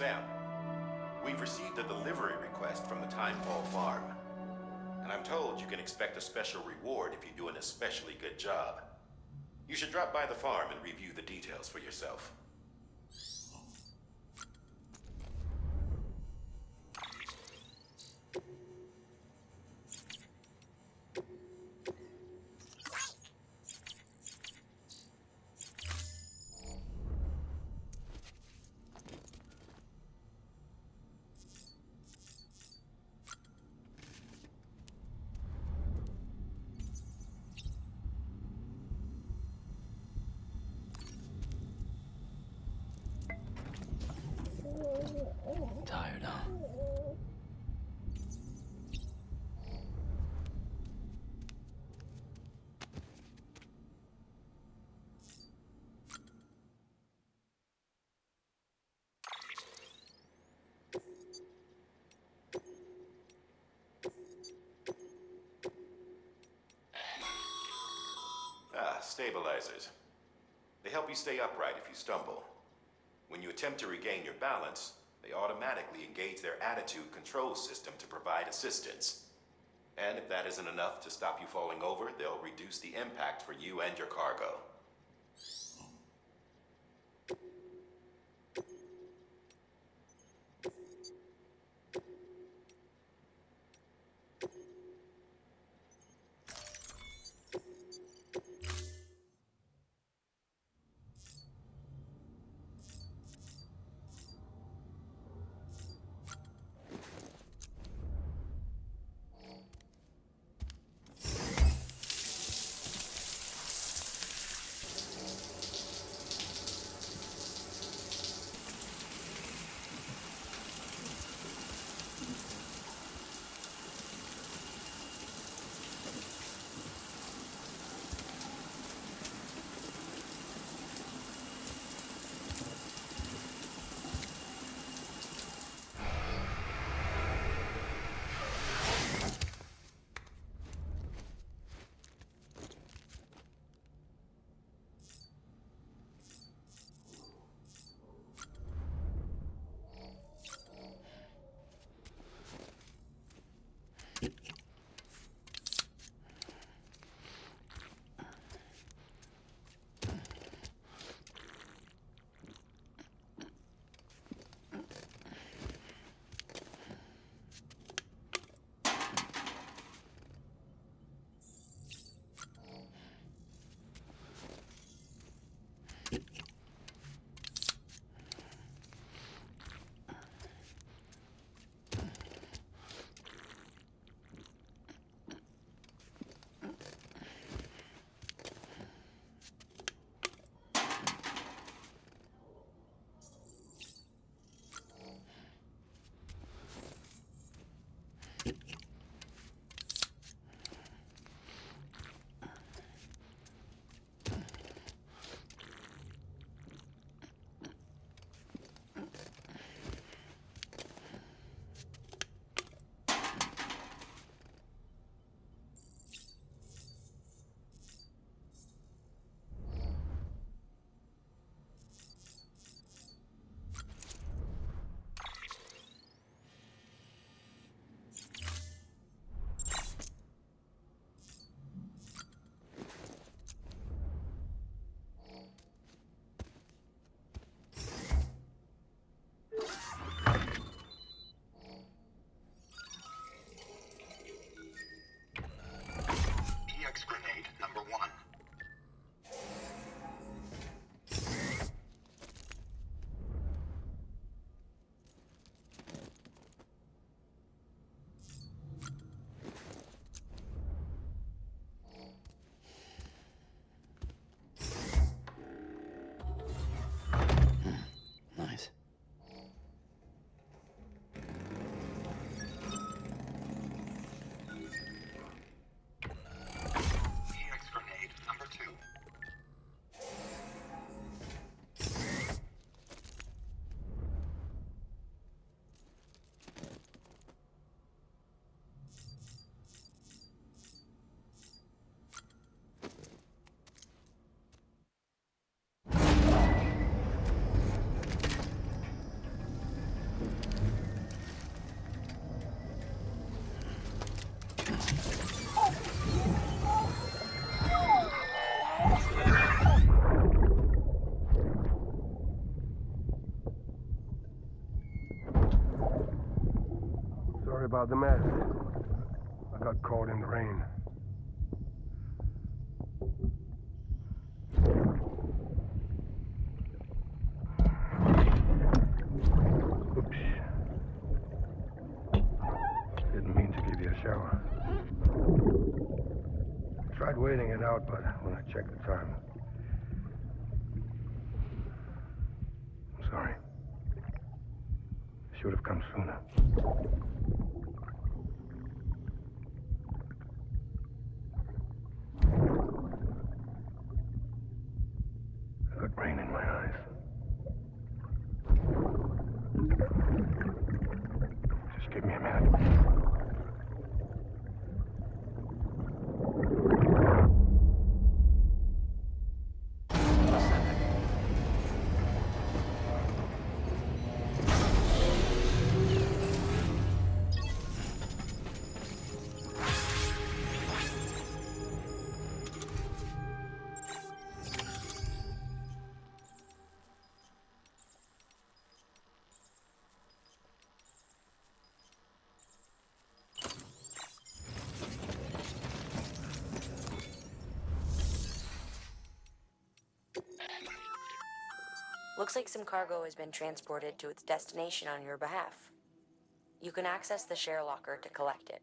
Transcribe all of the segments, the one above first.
Sam, we've received a delivery request from the Timefall Farm. And I'm told you can expect a special reward if you do an especially good job. You should drop by the farm and review the details for yourself. Tired, huh? Stabilizers. They help you stay upright if you stumble. When you attempt to regain your balance, they automatically engage their attitude control system to provide assistance. And if that isn't enough to stop you falling over, they'll reduce the impact for you and your cargo. Sorry about the mess. I got caught in the rain. Oops. Didn't mean to give you a shower. Tried waiting it out, but when I checked the time... I'm sorry. Should have come sooner. I got rain in my eyes. Just give me a minute. Looks like some cargo has been transported to its destination on your behalf. You can access the share locker to collect it.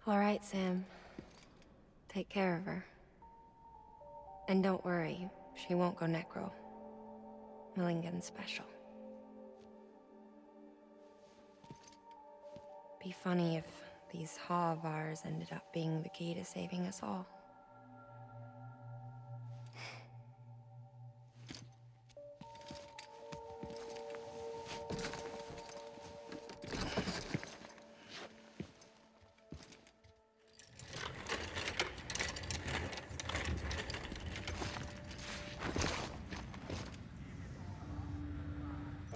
All right, Sam. Take care of her. And don't worry, she won't go necro. Millingan's special. Be funny if these Ha of ours ended up being the key to saving us all.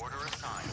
Order assigned.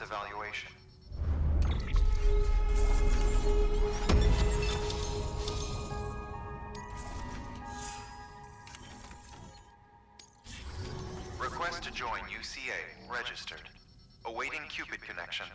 evaluation. Request to join UCA. Registered. Awaiting Cupid connection.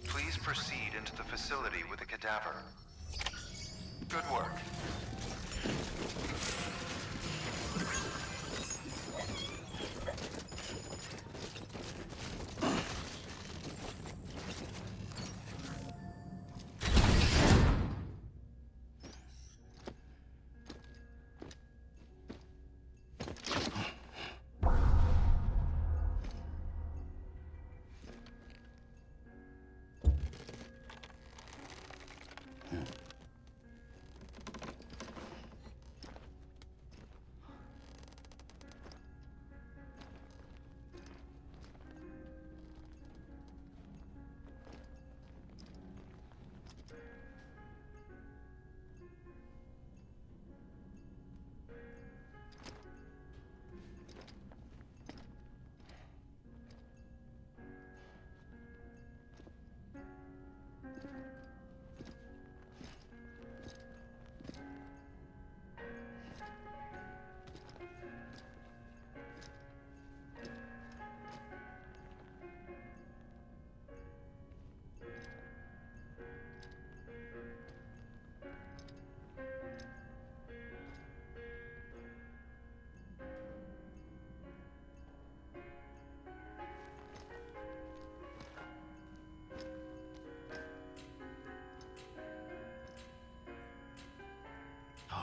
Please proceed into the facility with the cadaver. Good work.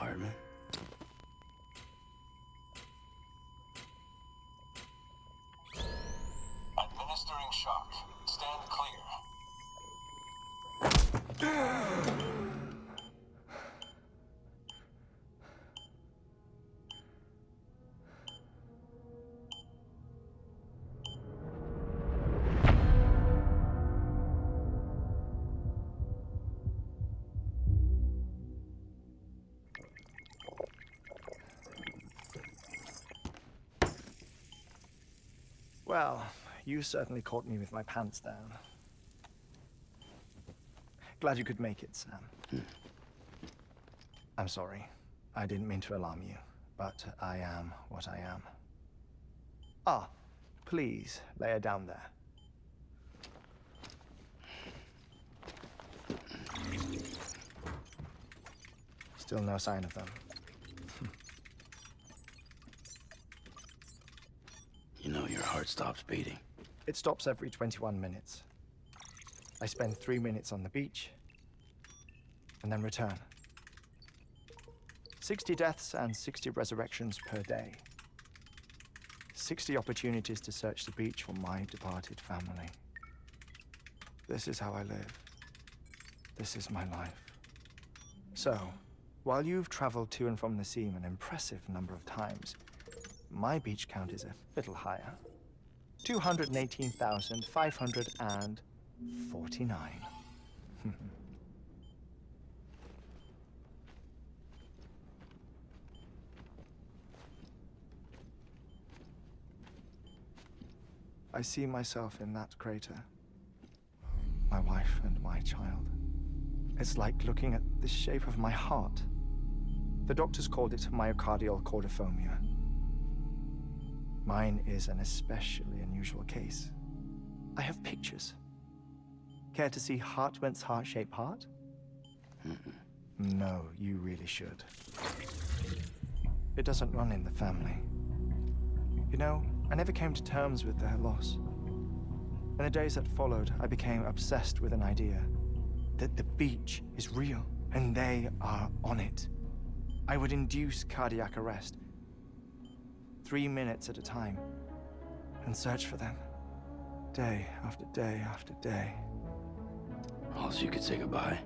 Heartman. Administering shock. Stand clear. Well, you certainly caught me with my pants down. Glad you could make it, Sam. I'm sorry. I didn't mean to alarm you, but I am what I am. Ah, please, lay her down there. Still no sign of them. You know your heart stops beating. It stops every 21 minutes. I spend 3 minutes on the beach, and then return. 60 deaths and 60 resurrections per day. 60 opportunities to search the beach for my departed family. This is how I live. This is my life. So, while you've traveled to and from the sea an impressive number of times, my beach count is a little higher. 218,549. I see myself in that crater. My wife and my child. It's like looking at the shape of my heart. The doctors called it myocardial cordiformia. Mine is an especially unusual case. I have pictures. Care to see Heartman's heart-shaped heart? No, you really should. It doesn't run in the family. You know, I never came to terms with their loss. In the days that followed, I became obsessed with an idea. that the beach is real and they are on it, I would induce cardiac arrest, 3 minutes at a time, and search for them, day after day after day. Also, you could say goodbye.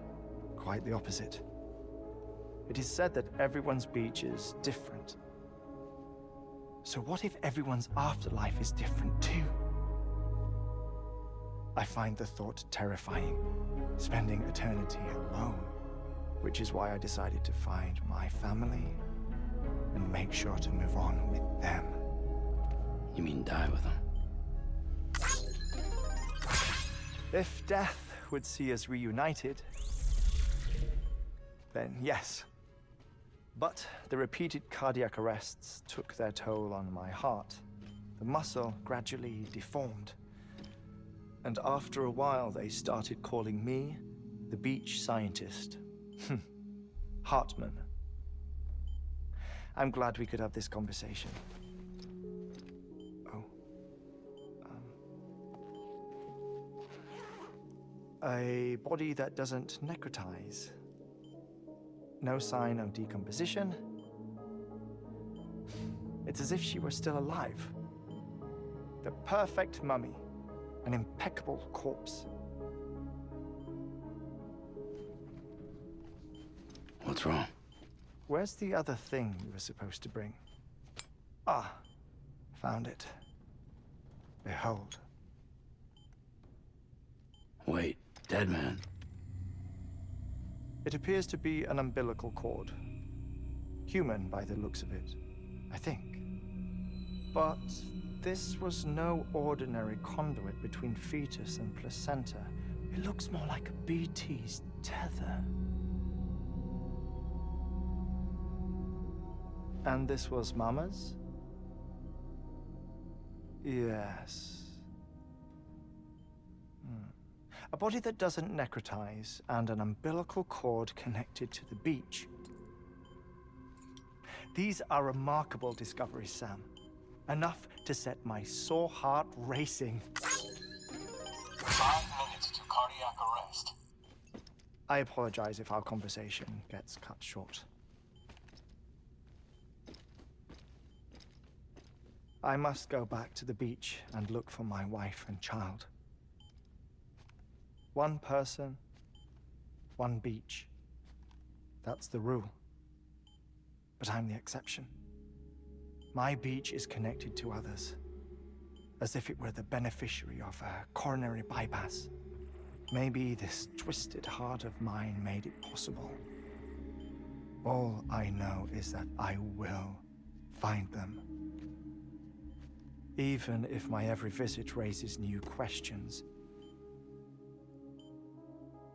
Quite the opposite. It is said that everyone's beach is different. So what if everyone's afterlife is different too? I find the thought terrifying, spending eternity alone, which is why I decided to find my family and make sure to move on with them. You mean die with them? If death would see us reunited, then yes. But the repeated cardiac arrests took their toll on my heart. The muscle gradually deformed. And after a while, they started calling me the beach scientist. Heartman. I'm glad we could have this conversation. Oh. A body that doesn't necrotize. No sign of decomposition. It's as if she were still alive. The perfect mummy. An impeccable corpse. What's wrong? Where's the other thing you were supposed to bring? Ah, found it. Behold. Wait, dead man? It appears to be an umbilical cord. Human by the looks of it, I think. But this was no ordinary conduit between fetus and placenta. It looks more like a BT's tether. And this was Mama's? Yes. A body that doesn't necrotize and an umbilical cord connected to the beach. These are remarkable discoveries, Sam. Enough to set my sore heart racing. 5 minutes to cardiac arrest. I apologize if our conversation gets cut short. I must go back to the beach and look for my wife and child. One person, one beach. That's the rule. But I'm the exception. My beach is connected to others, as if it were the beneficiary of a coronary bypass. Maybe this twisted heart of mine made it possible. All I know is that I will find them. Even if my every visit raises new questions,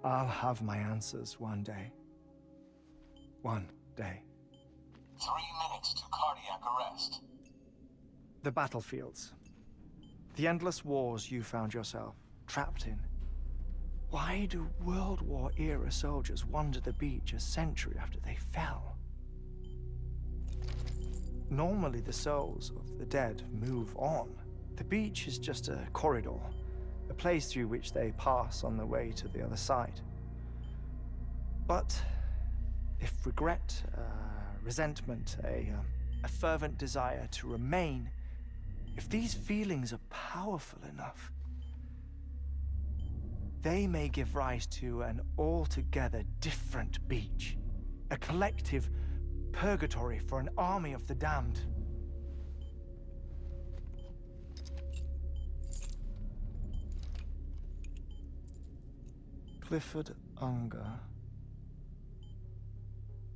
I'll have my answers one day. One day. 3 minutes to cardiac arrest. The battlefields. The endless wars you found yourself trapped in. Why do World War-era soldiers wander the beach a century after they fell? Normally the souls of the dead move on. The beach is just a corridor, a place through which they pass on the way to the other side. But if regret, resentment, a fervent desire to remain, if these feelings are powerful enough, they may give rise to an altogether different beach, a collective purgatory for an army of the damned. Clifford Unger.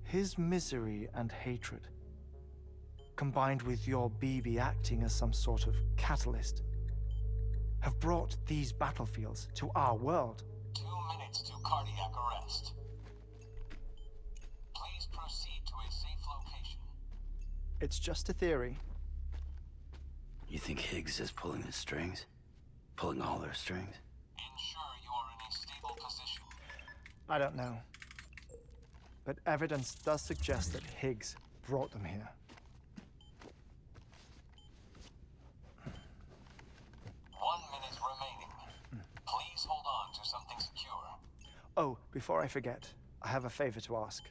His misery and hatred, combined with your BB acting as some sort of catalyst, have brought these battlefields to our world. 2 minutes to cardiac arrest. Please proceed to a safe location. It's just a theory. You think Higgs is pulling the strings? Pulling all their strings? Ensure you are in a stable position. I don't know. But evidence does suggest that Higgs brought them here. 1 minute remaining. Please hold on to something secure. Oh, before I forget, I have a favor to ask.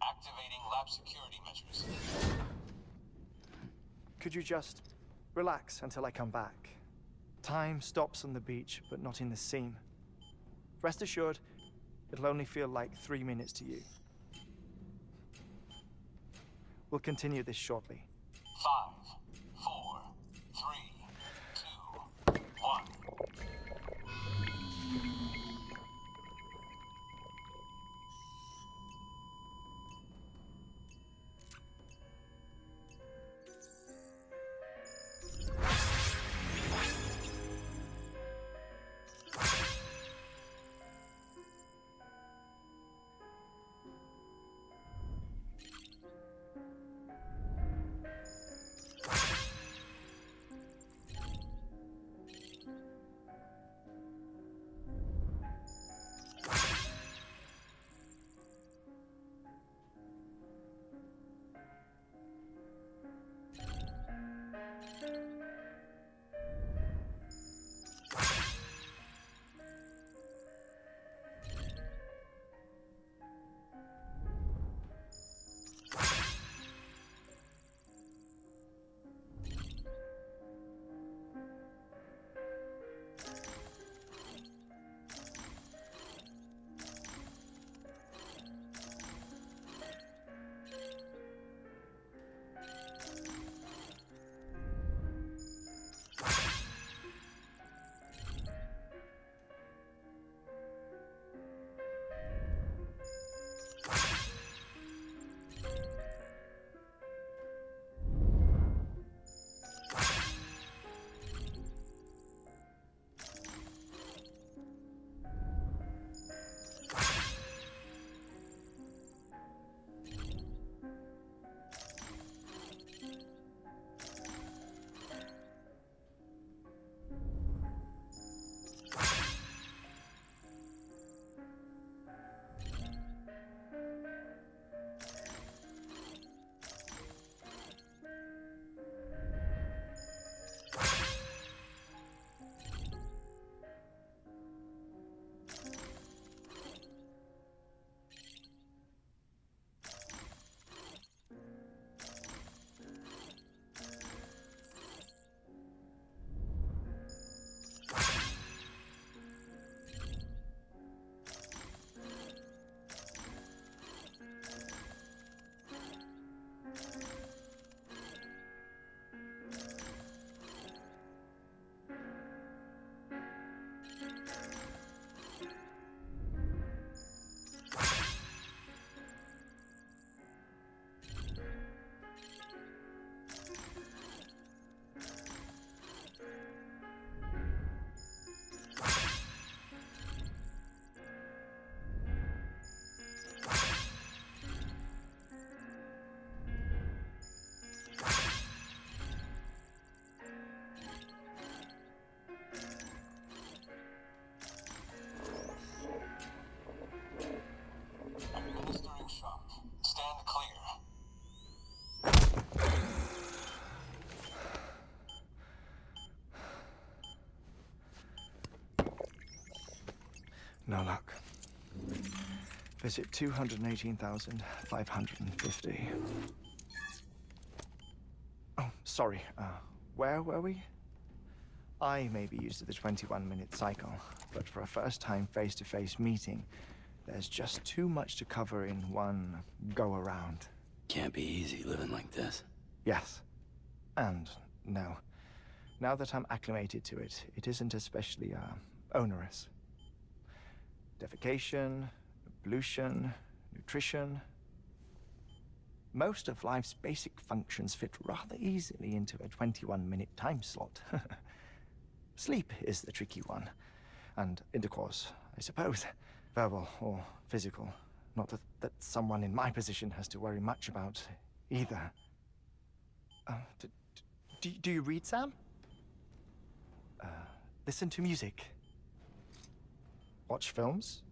Activating lab security measures. Could you just relax until I come back? Time stops on the beach, but not in the scene. Rest assured, it'll only feel like 3 minutes to you. We'll continue this shortly. 5, 4, 3, 2, 1. Administering shock. Stand clear. No luck. Visit 218,550. Oh, sorry. Where were we? I may be used to the 21-minute cycle, but for a first-time face-to-face meeting, there's just too much to cover in one go-around. Can't be easy living like this. Yes. And no. Now that I'm acclimated to it, it isn't especially, onerous. Defecation, pollution, nutrition. Most of life's basic functions fit rather easily into a 21-minute time slot. Sleep is the tricky one. And intercourse, I suppose. Verbal or physical. Not that someone in my position has to worry much about either. Do you read, Sam? Listen to music. Watch films?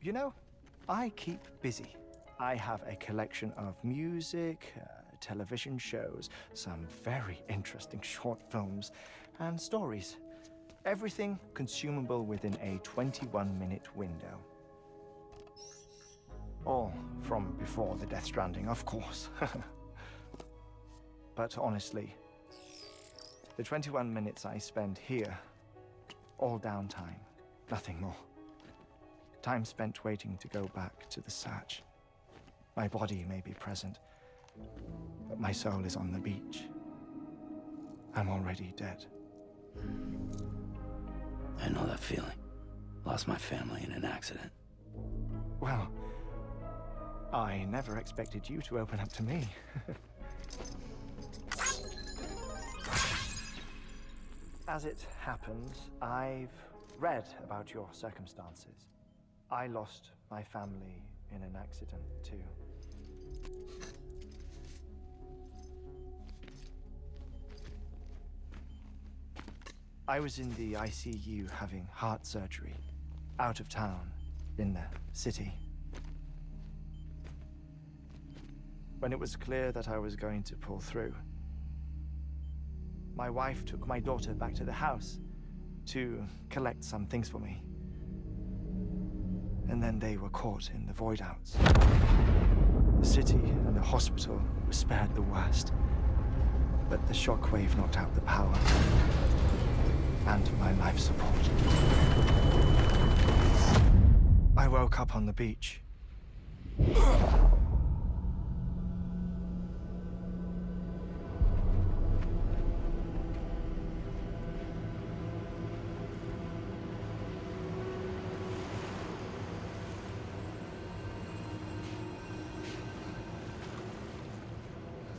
You know, I keep busy. I have a collection of music, television shows, some very interesting short films, and stories. Everything consumable within a 21-minute window. All from before the Death Stranding, of course. But honestly, the 21 minutes I spend here, all downtime, nothing more. Time spent waiting to go back to the Satch. My body may be present, but my soul is on the beach. I'm already dead. I know that feeling. Lost my family in an accident. Well, I never expected you to open up to me. As it happens, I've read about your circumstances. I lost my family in an accident, too. I was in the ICU having heart surgery, out of town, in the city. When it was clear that I was going to pull through, my wife took my daughter back to the house to collect some things for me. And then they were caught in the void outs. The city and the hospital were spared the worst, but the shockwave knocked out the power and my life support. I woke up on the beach.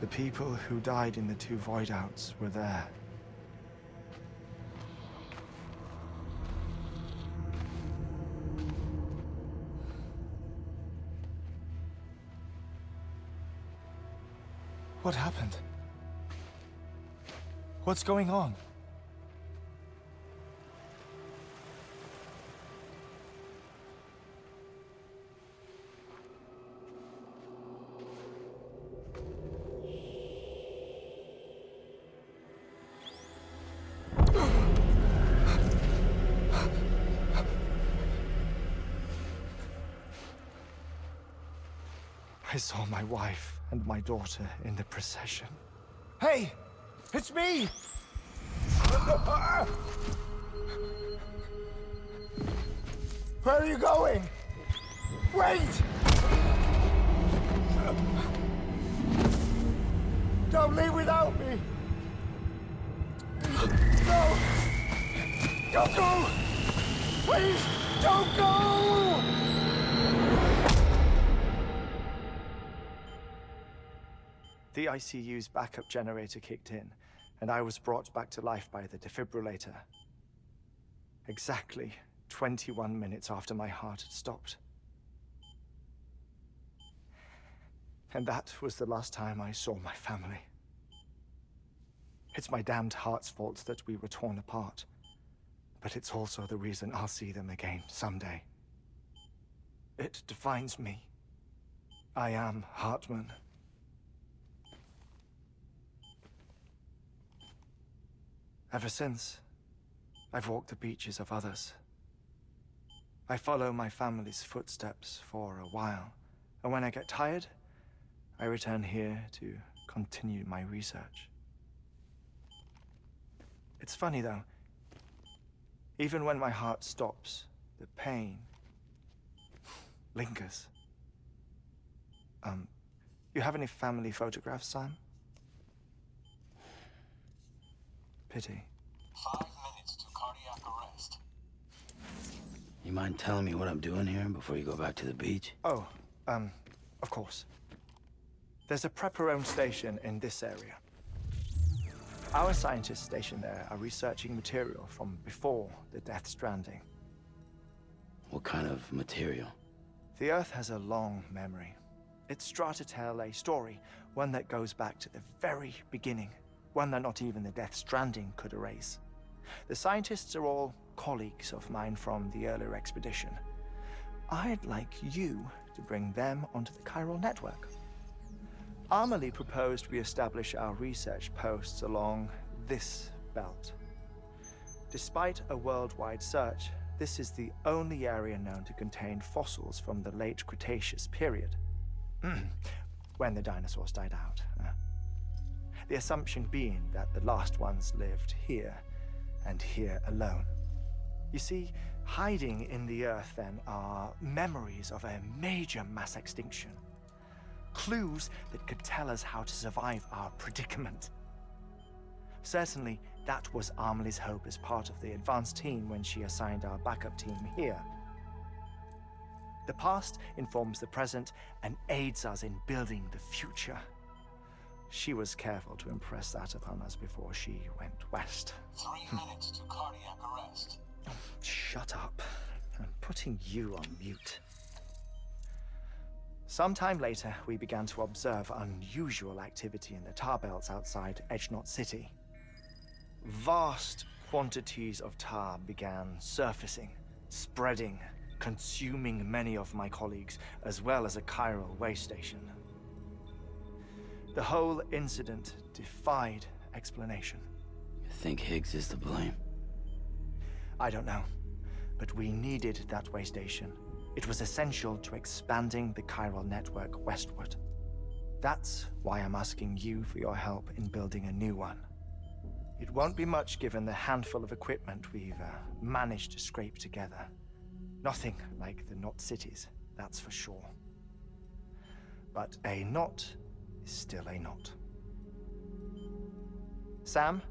The people who died in the two void outs were there. What happened? What's going on? I saw my wife and my daughter in the procession. Hey! It's me! Where are you going? Wait! Don't leave without me! No! Don't go! Please, don't go! The ICU's backup generator kicked in, and I was brought back to life by the defibrillator. Exactly 21 minutes after my heart had stopped. And that was the last time I saw my family. It's my damned heart's fault that we were torn apart, but it's also the reason I'll see them again someday. It defines me. I am Heartman. Ever since, I've walked the beaches of others. I follow my family's footsteps for a while, and when I get tired, I return here to continue my research. It's funny though, even when my heart stops, the pain lingers. You have any family photographs, Sam? Pity. 5 minutes to cardiac arrest. You mind telling me what I'm doing here before you go back to the beach? Oh, of course. There's a prepper-owned station in this area. Our scientists stationed there are researching material from before the Death Stranding. What kind of material? The Earth has a long memory. It's trying to tell a story, one that goes back to the very beginning, one that not even the Death Stranding could erase. The scientists are all colleagues of mine from the earlier expedition. I'd like you to bring them onto the chiral network. Amelie proposed we establish our research posts along this belt. Despite a worldwide search, this is the only area known to contain fossils from the late Cretaceous period, when the dinosaurs died out. The assumption being that the last ones lived here, and here alone. You see, hiding in the earth then are memories of a major mass extinction. Clues that could tell us how to survive our predicament. Certainly, that was Amelie's hope as part of the advanced team when she assigned our backup team here. The past informs the present and aids us in building the future. She was careful to impress that upon us before she went west. 3 minutes to cardiac arrest. Shut up. I'm putting you on mute. Sometime later, we began to observe unusual activity in the tar belts outside Edgenot City. Vast quantities of tar began surfacing, spreading, consuming many of my colleagues, as well as a chiral way station. The whole incident defied explanation. You think Higgs is to blame? I don't know, but we needed that way station. It was essential to expanding the chiral network westward. That's why I'm asking you for your help in building a new one. It won't be much given the handful of equipment we've managed to scrape together. Nothing like the knot cities, that's for sure. But a knot is still a knot. Sam,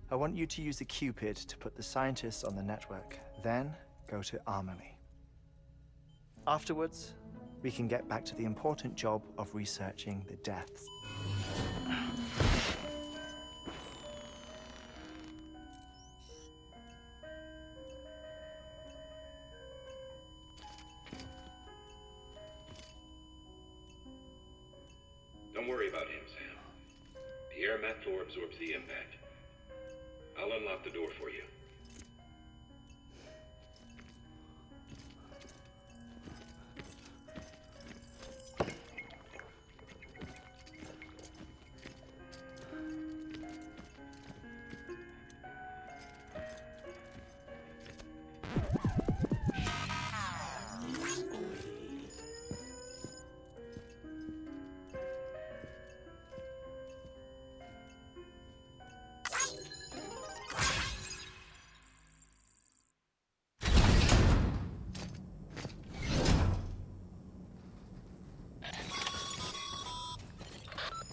I want you to use the Cupid to put the scientists on the network, then go to Amelie. Afterwards, we can get back to the important job of researching the deaths. Don't worry about him, Sam. The air mat floor absorbs the impact. I'll unlock the door for you.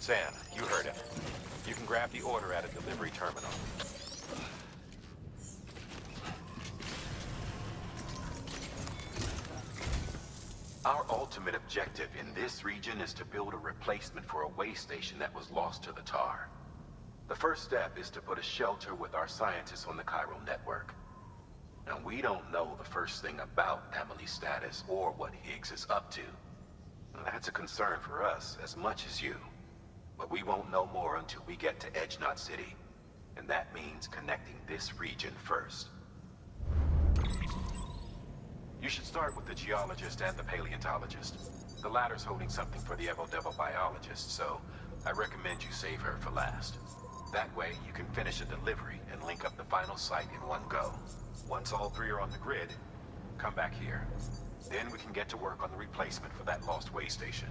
Sam, you heard him. You can grab the order at a delivery terminal. Our ultimate objective in this region is to build a replacement for a way station that was lost to the tar. The first step is to put a shelter with our scientists on the chiral network. Now, we don't know the first thing about Amelie's status or what Higgs is up to. That's a concern for us as much as you. But we won't know more until we get to Edgenot City. And that means connecting this region first. You should start with the geologist and the paleontologist. The latter's holding something for the Evo-Devo biologist, so I recommend you save her for last. That way, you can finish a delivery and link up the final site in one go. Once all three are on the grid, come back here. Then we can get to work on the replacement for that lost way station.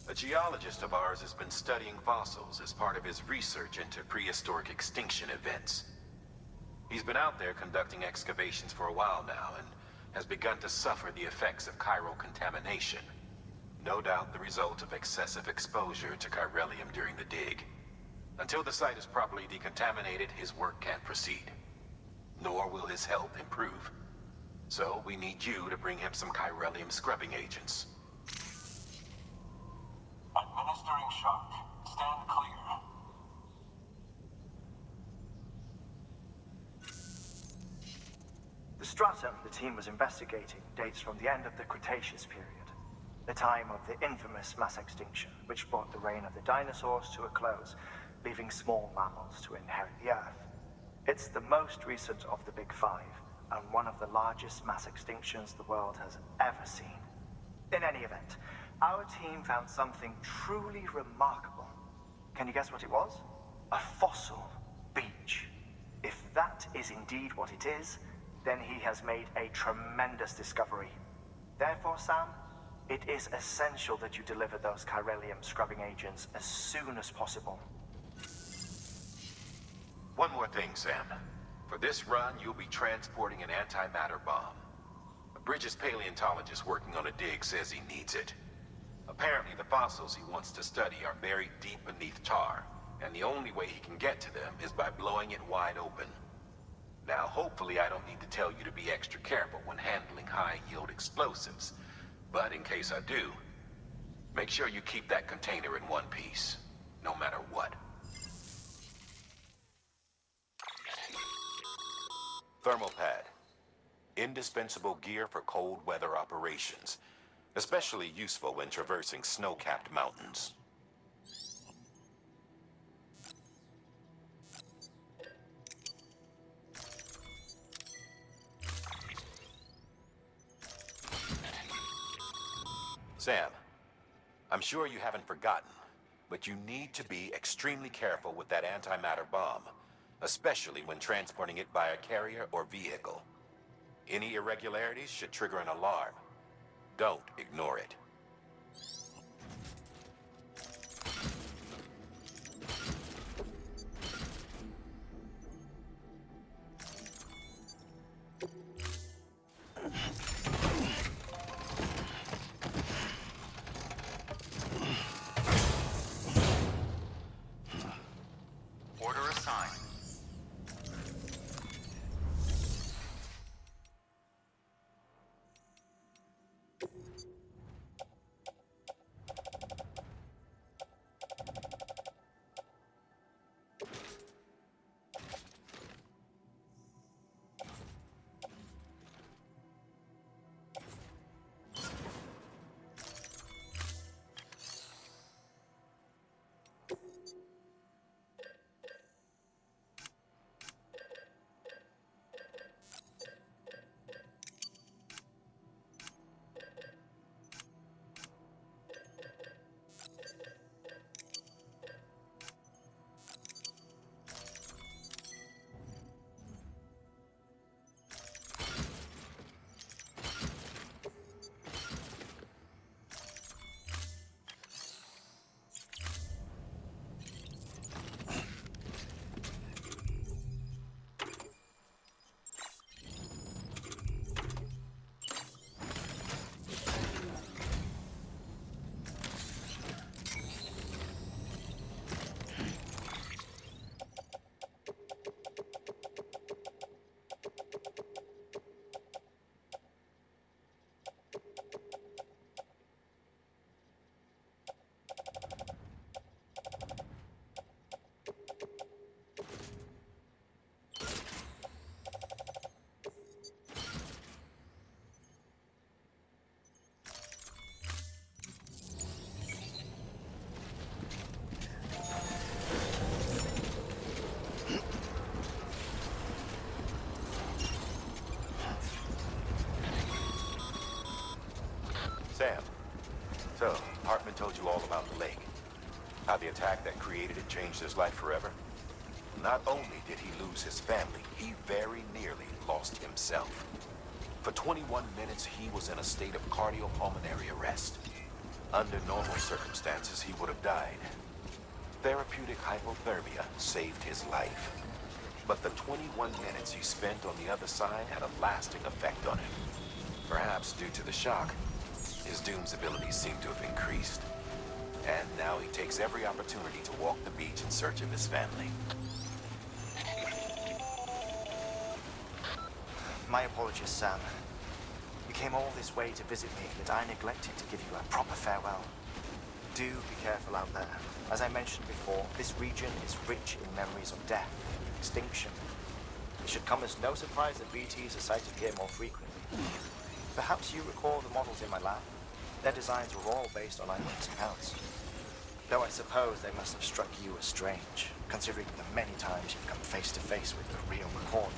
A geologist of ours has been studying fossils as part of his research into prehistoric extinction events. He's been out there conducting excavations for a while now and has begun to suffer the effects of chiral contamination. No doubt the result of excessive exposure to chiralium during the dig. Until the site is properly decontaminated, his work can't proceed. Nor will his health improve. So we need you to bring him some chiralium scrubbing agents. Administering shock. Stand clear. The stratum the team was investigating dates from the end of the Cretaceous period, the time of the infamous mass extinction, which brought the reign of the dinosaurs to a close, leaving small mammals to inherit the Earth. It's the most recent of the Big Five, and one of the largest mass extinctions the world has ever seen. In any event, our team found something truly remarkable. Can you guess what it was? A fossil beach. If that is indeed what it is, then he has made a tremendous discovery. Therefore, Sam, it is essential that you deliver those chiralium scrubbing agents as soon as possible. One more thing, Sam. For this run, you'll be transporting an antimatter bomb. A Bridges paleontologist working on a dig says he needs it. Apparently, the fossils he wants to study are buried deep beneath tar, and the only way he can get to them is by blowing it wide open. Now, hopefully I don't need to tell you to be extra careful when handling high-yield explosives. But in case I do, make sure you keep that container in one piece, no matter what. Thermal pad. Indispensable gear for cold weather operations. Especially useful when traversing snow-capped mountains. Sam, I'm sure you haven't forgotten, but you need to be extremely careful with that antimatter bomb, especially when transporting it by a carrier or vehicle. Any irregularities should trigger an alarm. Don't ignore it. Order assigned. Sam, so Heartman told you all about the lake. How the attack that created it changed his life forever. Not only did he lose his family, he very nearly lost himself. For 21 minutes, he was in a state of cardiopulmonary arrest. Under normal circumstances, he would have died. Therapeutic hypothermia saved his life. But the 21 minutes he spent on the other side had a lasting effect on him. Perhaps due to the shock, His Doom's abilities seem to have increased. And now he takes every opportunity to walk the beach in search of his family. My apologies, Sam. You came all this way to visit me, but I neglected to give you a proper farewell. Do be careful out there. As I mentioned before, this region is rich in memories of death and extinction. It should come as no surprise that BTs are sighted here more frequently. Perhaps you recall the models in my lab? Their designs were all based on eyewitness accounts. Though I suppose they must have struck you as strange, considering the many times you've come face to face with the real McCoy.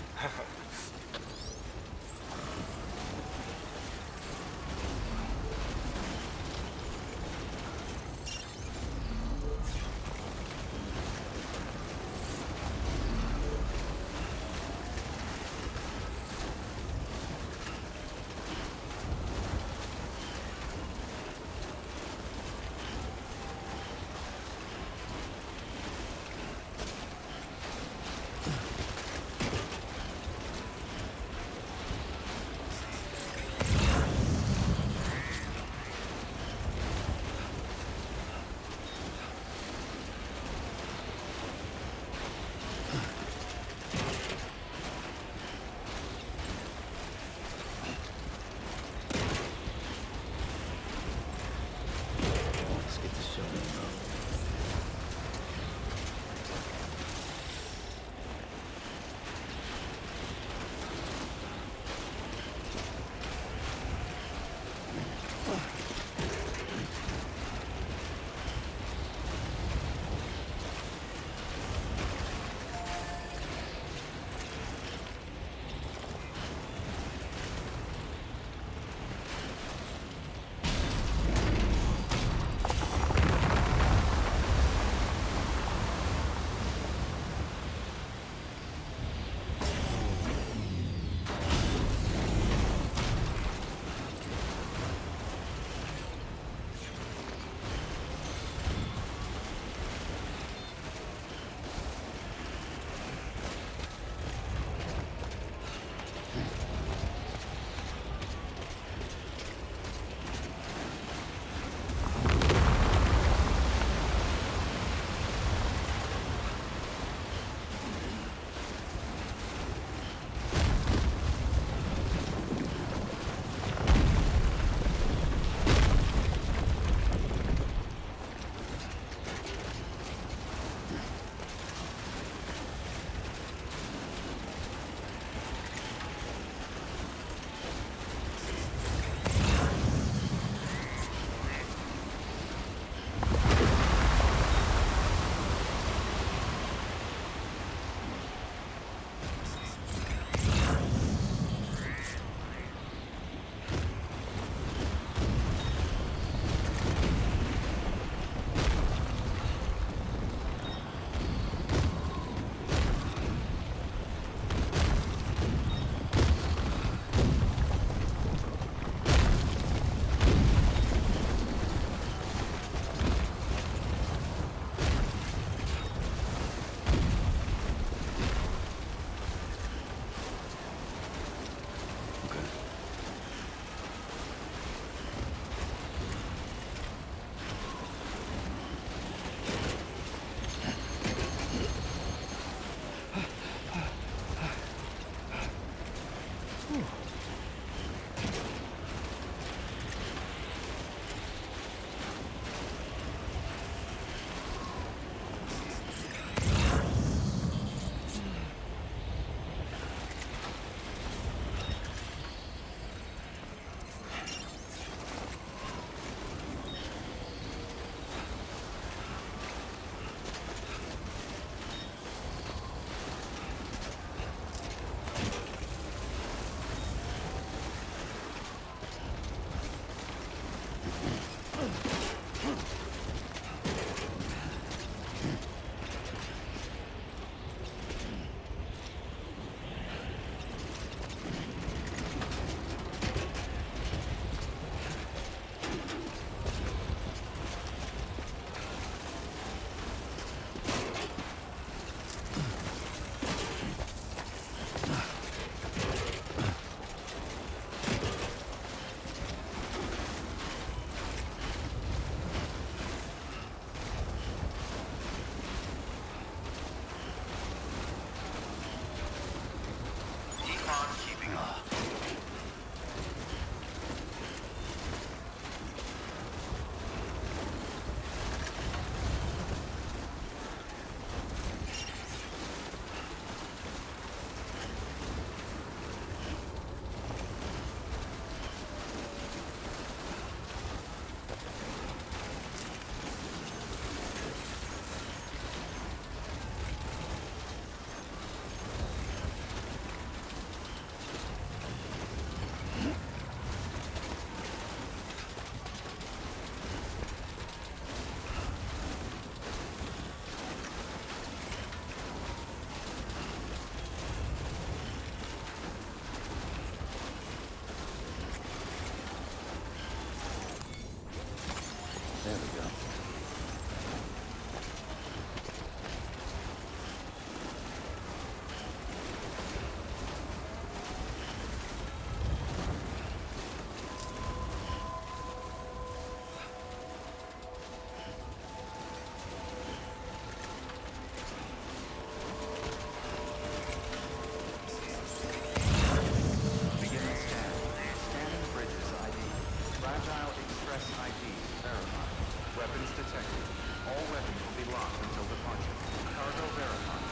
locked until departure. Cargo verified.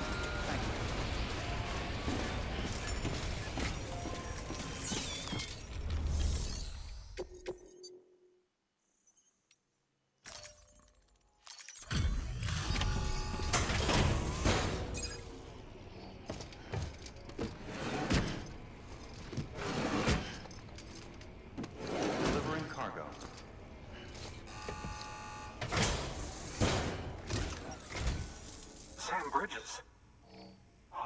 Thank you. Delivering cargo. Sam Bridges.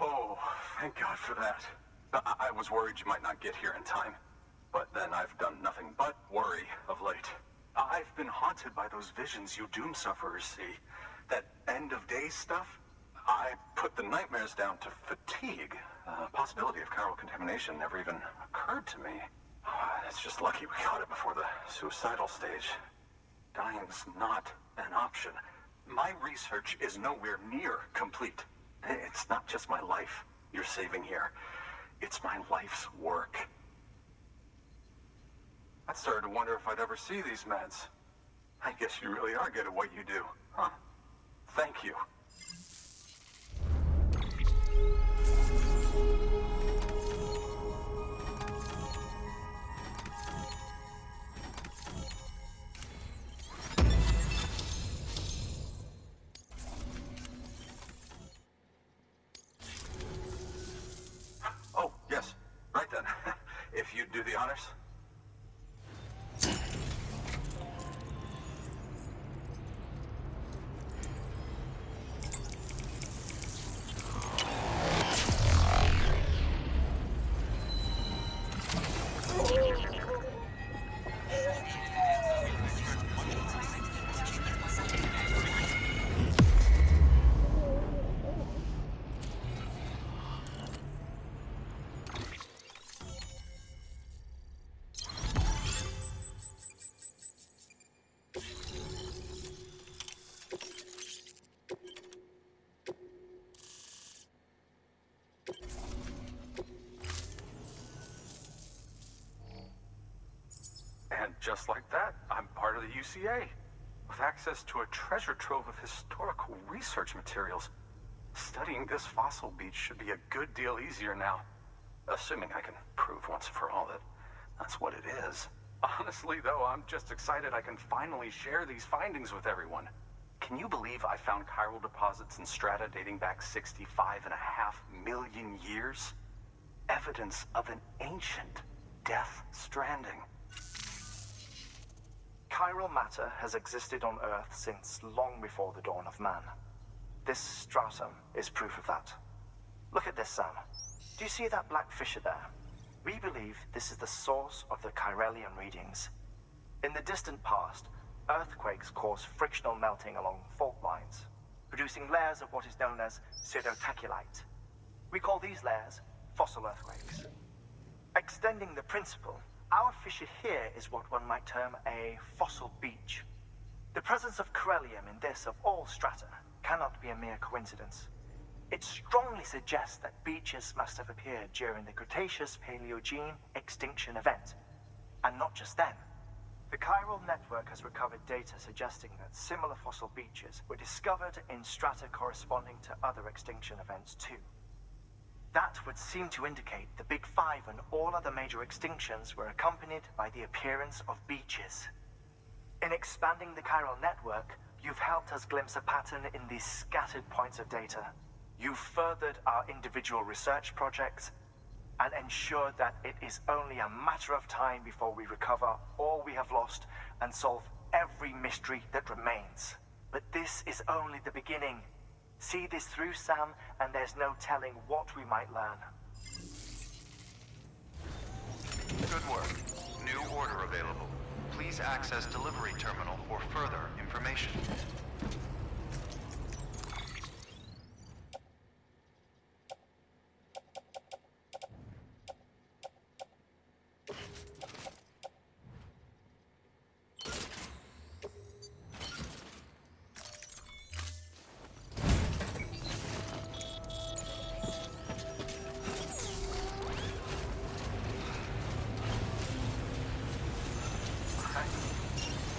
Oh, thank God for that. I was worried you might not get here in time. But then I've done nothing but worry of late. I've been haunted by those visions you doom sufferers see. That end of days stuff. I put the nightmares down to fatigue. Possibility of chiral contamination never even occurred to me. It's just lucky we caught it before the suicidal stage. Dying's not an option. My research is nowhere near complete. It's not just my life you're saving here. It's my life's work. I started to wonder if I'd ever see these meds. I guess you really are good at what you do, huh? Thank you. Oh, yes. Right then. If you'd do the honors. And just like that, I'm part of the UCA, with access to a treasure trove of historical research materials. Studying this fossil beach should be a good deal easier now, assuming I can prove once and for all that that's what it is. Honestly, though, I'm just excited I can finally share these findings with everyone. Can you believe I found chiral deposits in strata dating back 65.5 million years? Evidence of an ancient death stranding. Chiral matter has existed on Earth since long before the dawn of man. This stratum is proof of that. Look at this, Sam. Do you see that black fissure there? We believe this is the source of the Chiralian readings. In the distant past, earthquakes cause frictional melting along fault lines, producing layers of what is known as pseudotaculite. We call these layers fossil earthquakes. Extending the principle, our fissure here is what one might term a fossil beach. The presence of Corellium in this of all strata cannot be a mere coincidence. It strongly suggests that beaches must have appeared during the Cretaceous-Paleogene extinction event. And not just then. The chiral network has recovered data suggesting that similar fossil beaches were discovered in strata corresponding to other extinction events too. That would seem to indicate the Big Five and all other major extinctions were accompanied by the appearance of beaches. In expanding the chiral network, you've helped us glimpse a pattern in these scattered points of data. You've furthered our individual research projects and ensured that it is only a matter of time before we recover all we have lost and solve every mystery that remains. But this is only the beginning. See this through, Sam, and there's no telling what we might learn. Good work. New order available. Please access delivery terminal for further information.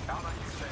Count on you, Sam.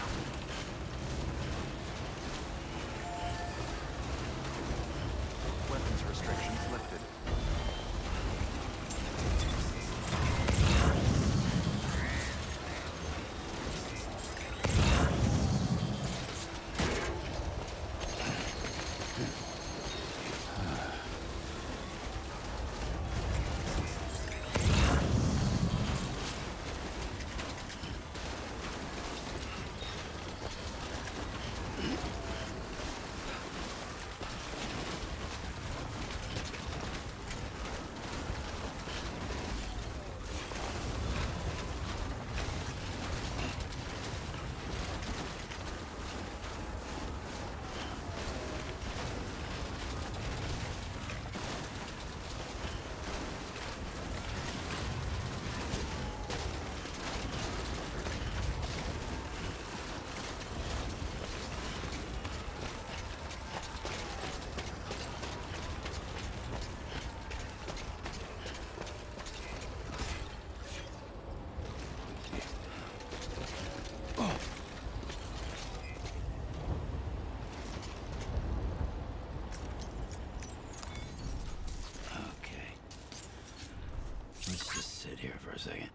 a second.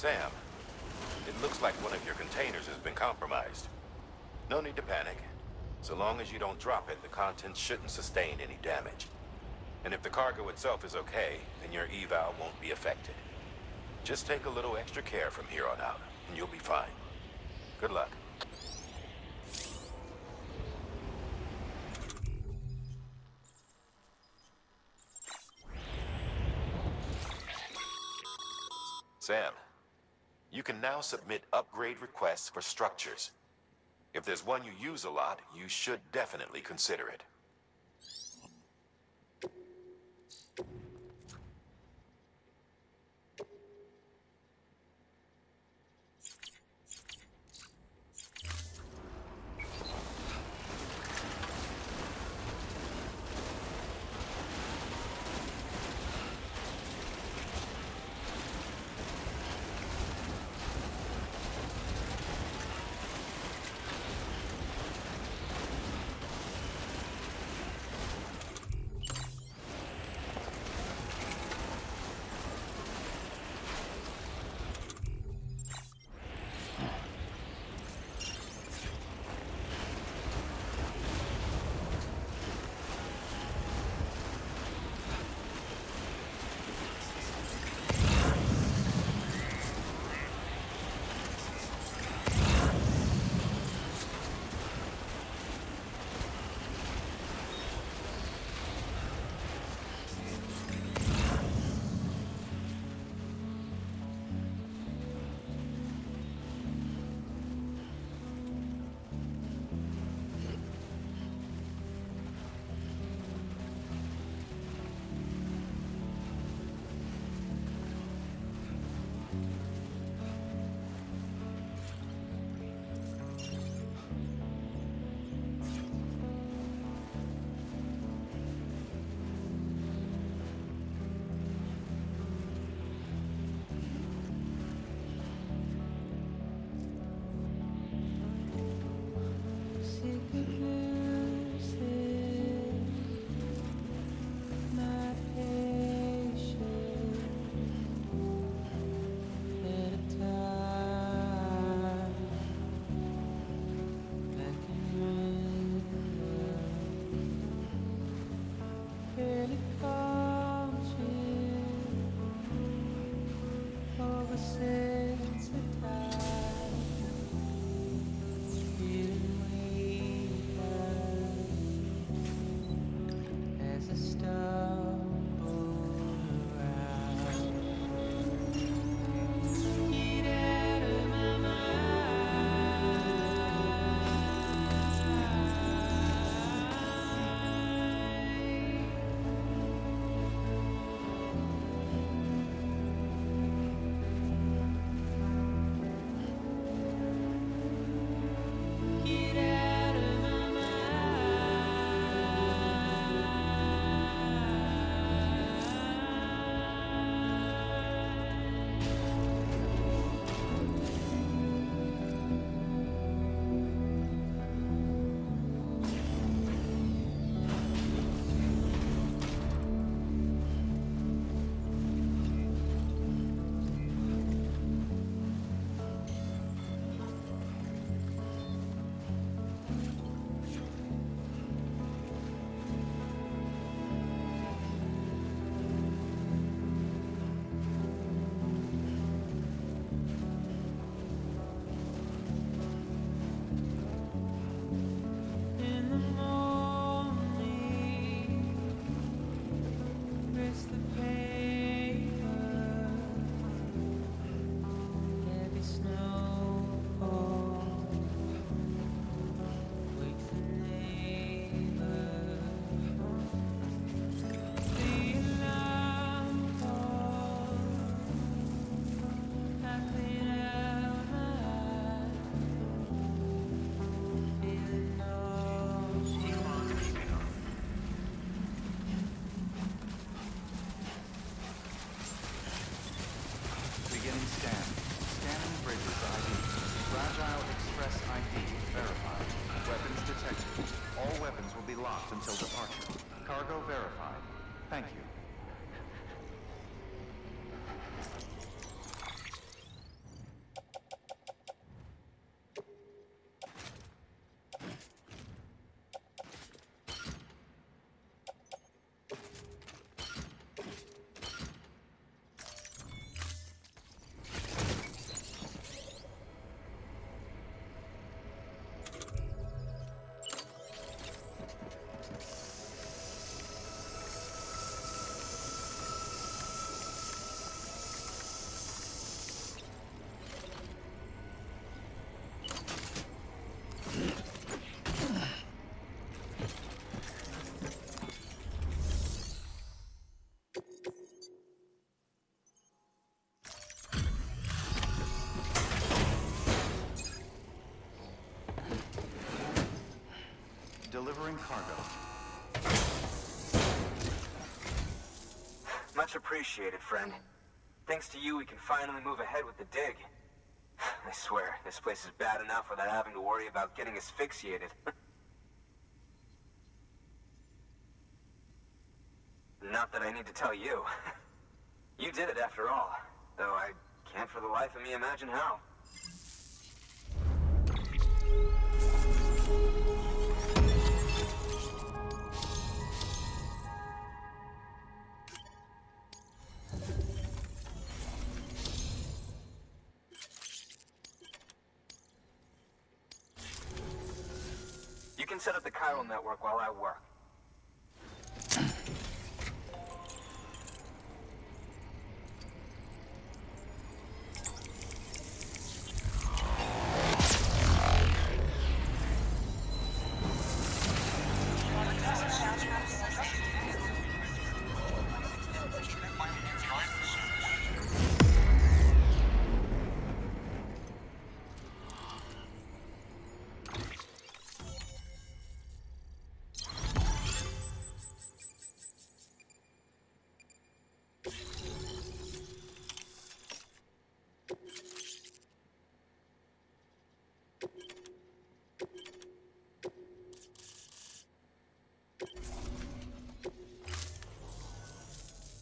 Sam, it looks like one of your containers has been compromised. No need to panic. So long as you don't drop it, the contents shouldn't sustain any damage. And if the cargo itself is okay, then your eval won't be affected. Just take a little extra care from here on out, and you'll be fine. Good luck. Sam, you can now submit upgrade requests for structures. If there's one you use a lot, you should definitely consider it. Thank you. Delivering cargo. Much appreciated, friend. Thanks to you, we can finally move ahead with the dig. I swear, this place is bad enough without having to worry about getting asphyxiated. Not that I need to tell you. You did it after all, though I can't for the life of me imagine how. You can set up the chiral network while I work.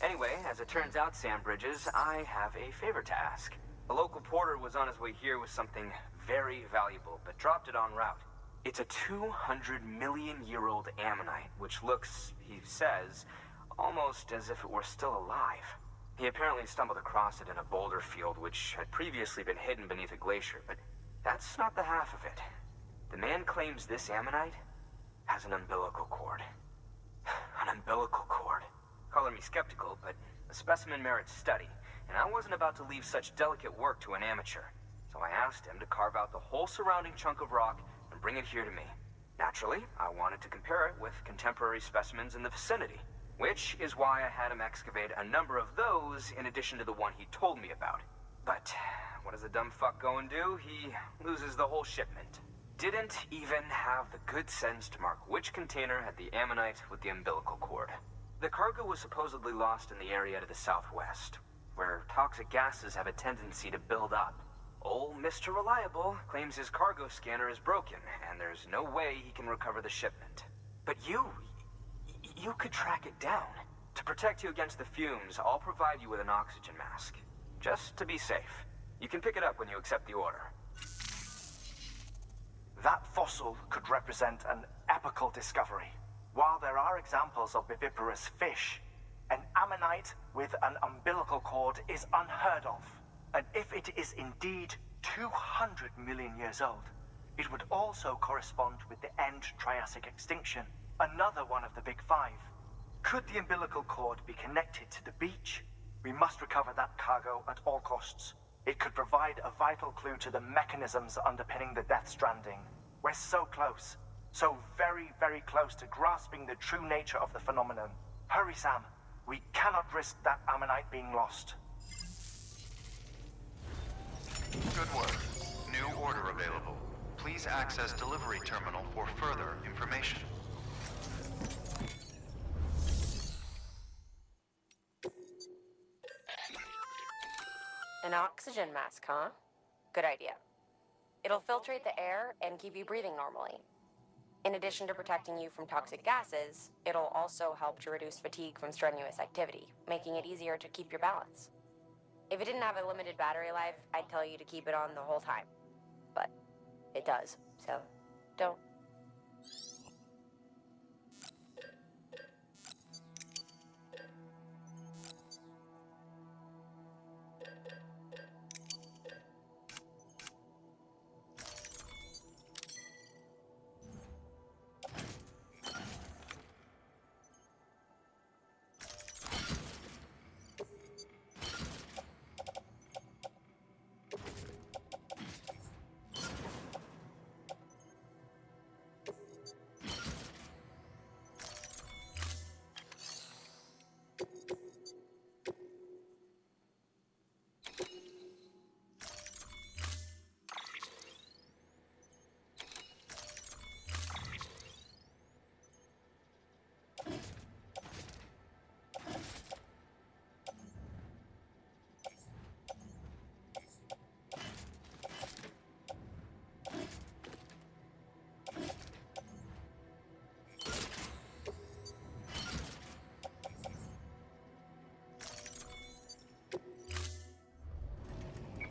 Anyway, as it turns out, Sam Bridges, I have a favor to ask. A local porter was on his way here with something very valuable, but dropped it en route. It's a 200-million-year-old ammonite, which looks, he says, almost as if it were still alive. He apparently stumbled across it in a boulder field which had previously been hidden beneath a glacier, but that's not the half of it. The man claims this ammonite has an umbilical cord. An umbilical cord. Color me skeptical, but the specimen merits study, and I wasn't about to leave such delicate work to an amateur. So I asked him to carve out the whole surrounding chunk of rock and bring it here to me. Naturally, I wanted to compare it with contemporary specimens in the vicinity, which is why I had him excavate a number of those in addition to the one he told me about. But what does the dumb fuck go and do? He loses the whole shipment. Didn't even have the good sense to mark which container had the ammonite with the umbilical cord. The cargo was supposedly lost in the area to the southwest, where toxic gases have a tendency to build up. Old Mr. Reliable claims his cargo scanner is broken, and there's no way he can recover the shipment. But you could track it down. To protect you against the fumes, I'll provide you with an oxygen mask. Just to be safe. You can pick it up when you accept the order. That fossil could represent an epochal discovery. While there are examples of viviparous fish, an ammonite with an umbilical cord is unheard of. And if it is indeed 200 million years old, it would also correspond with the end Triassic extinction, another one of the big five. Could the umbilical cord be connected to the beach? We must recover that cargo at all costs. It could provide a vital clue to the mechanisms underpinning the Death Stranding. We're so close. So very, very close to grasping the true nature of the phenomenon. Hurry, Sam. We cannot risk that ammonite being lost. Good work. New order available. Please access delivery terminal for further information. An oxygen mask, huh? Good idea. It'll filtrate the air and keep you breathing normally. In addition to protecting you from toxic gases, it'll also help to reduce fatigue from strenuous activity, making it easier to keep your balance. If it didn't have a limited battery life, I'd tell you to keep it on the whole time. But it does, so don't.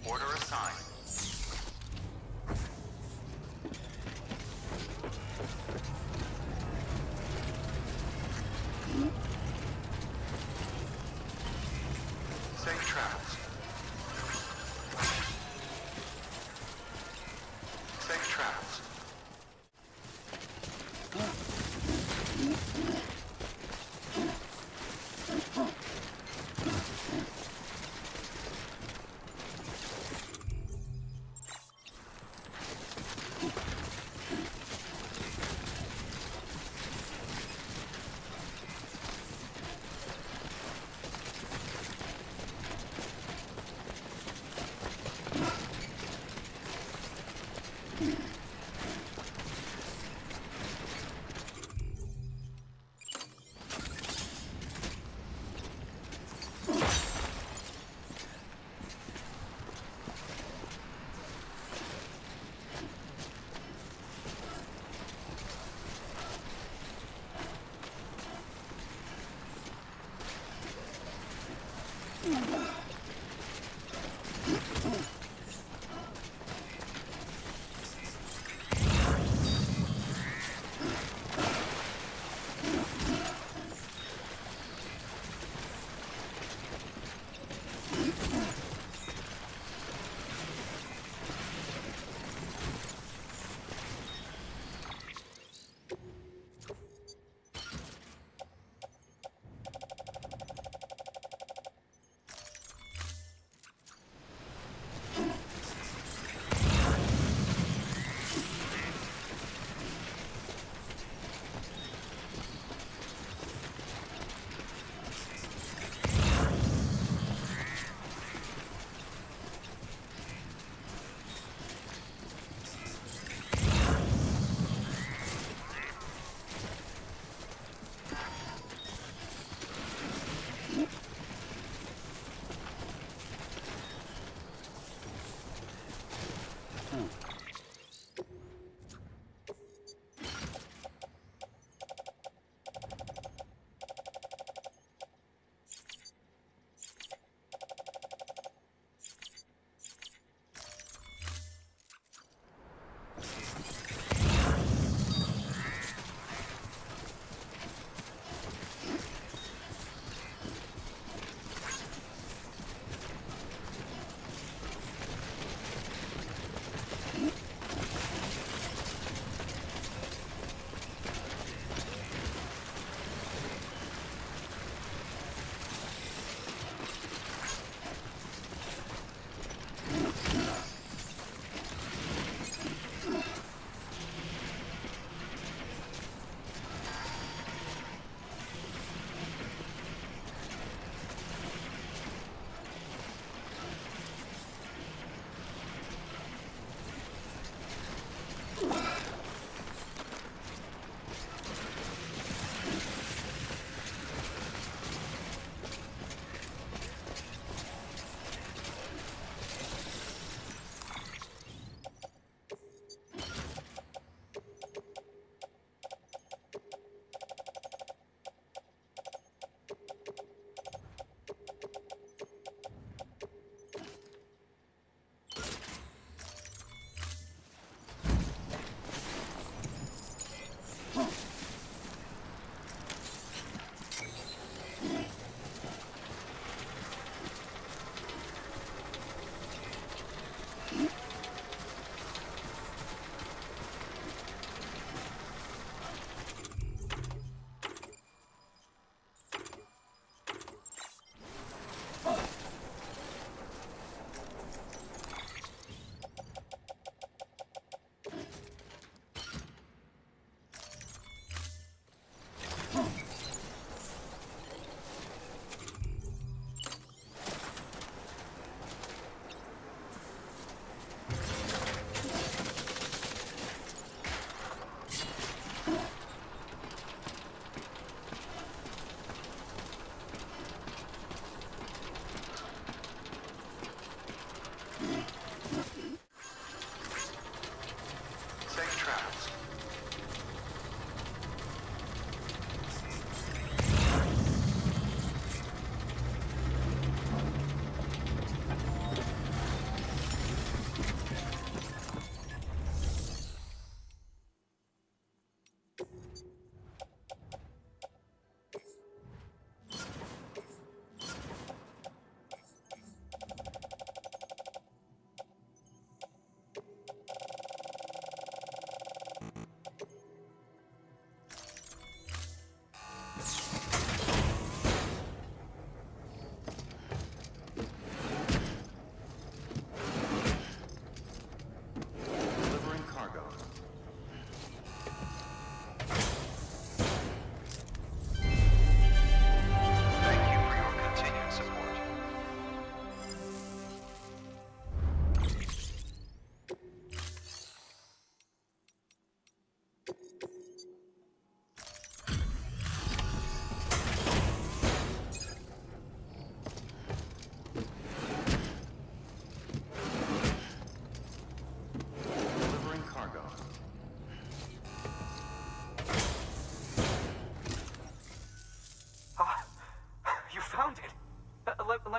Order assigned. Safe travels. Safe travels.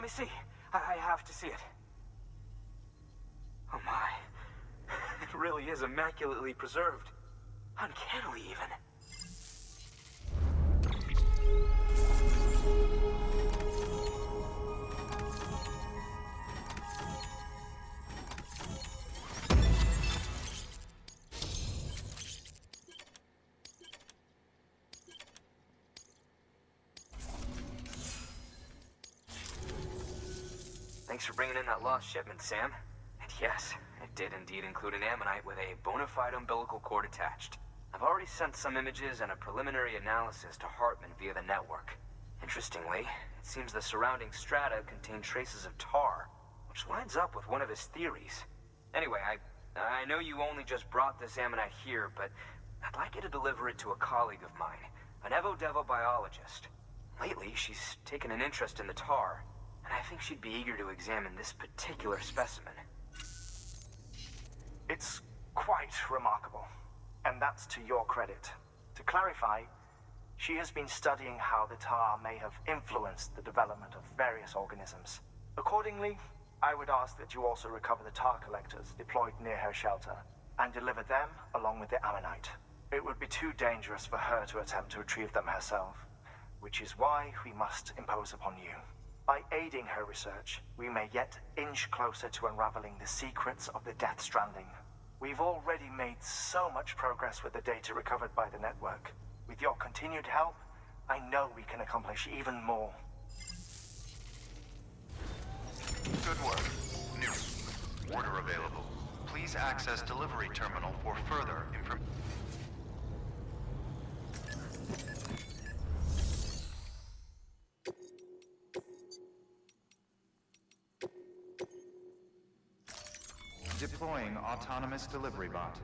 Let me see. I have to see it. Oh my. It really is immaculately preserved. Uncannily, even. Thanks for bringing in that lost shipment, Sam. And yes, it did indeed include an ammonite with a bona fide umbilical cord attached. I've already sent some images and a preliminary analysis to Heartman via the network. Interestingly, it seems the surrounding strata contain traces of tar, which lines up with one of his theories. Anyway, I know you only just brought this ammonite here, but I'd like you to deliver it to a colleague of mine, an Evo-Devo biologist. Lately, she's taken an interest in the tar, and I think she'd be eager to examine this particular specimen. It's quite remarkable, and that's to your credit. To clarify, she has been studying how the tar may have influenced the development of various organisms. Accordingly, I would ask that you also recover the tar collectors deployed near her shelter and deliver them along with the ammonite. It would be too dangerous for her to attempt to retrieve them herself, which is why we must impose upon you. By aiding her research, we may yet inch closer to unraveling the secrets of the Death Stranding. We've already made so much progress with the data recovered by the network. With your continued help, I know we can accomplish even more. Good work. New order available. Please access delivery terminal for further information. Deploying autonomous delivery bot.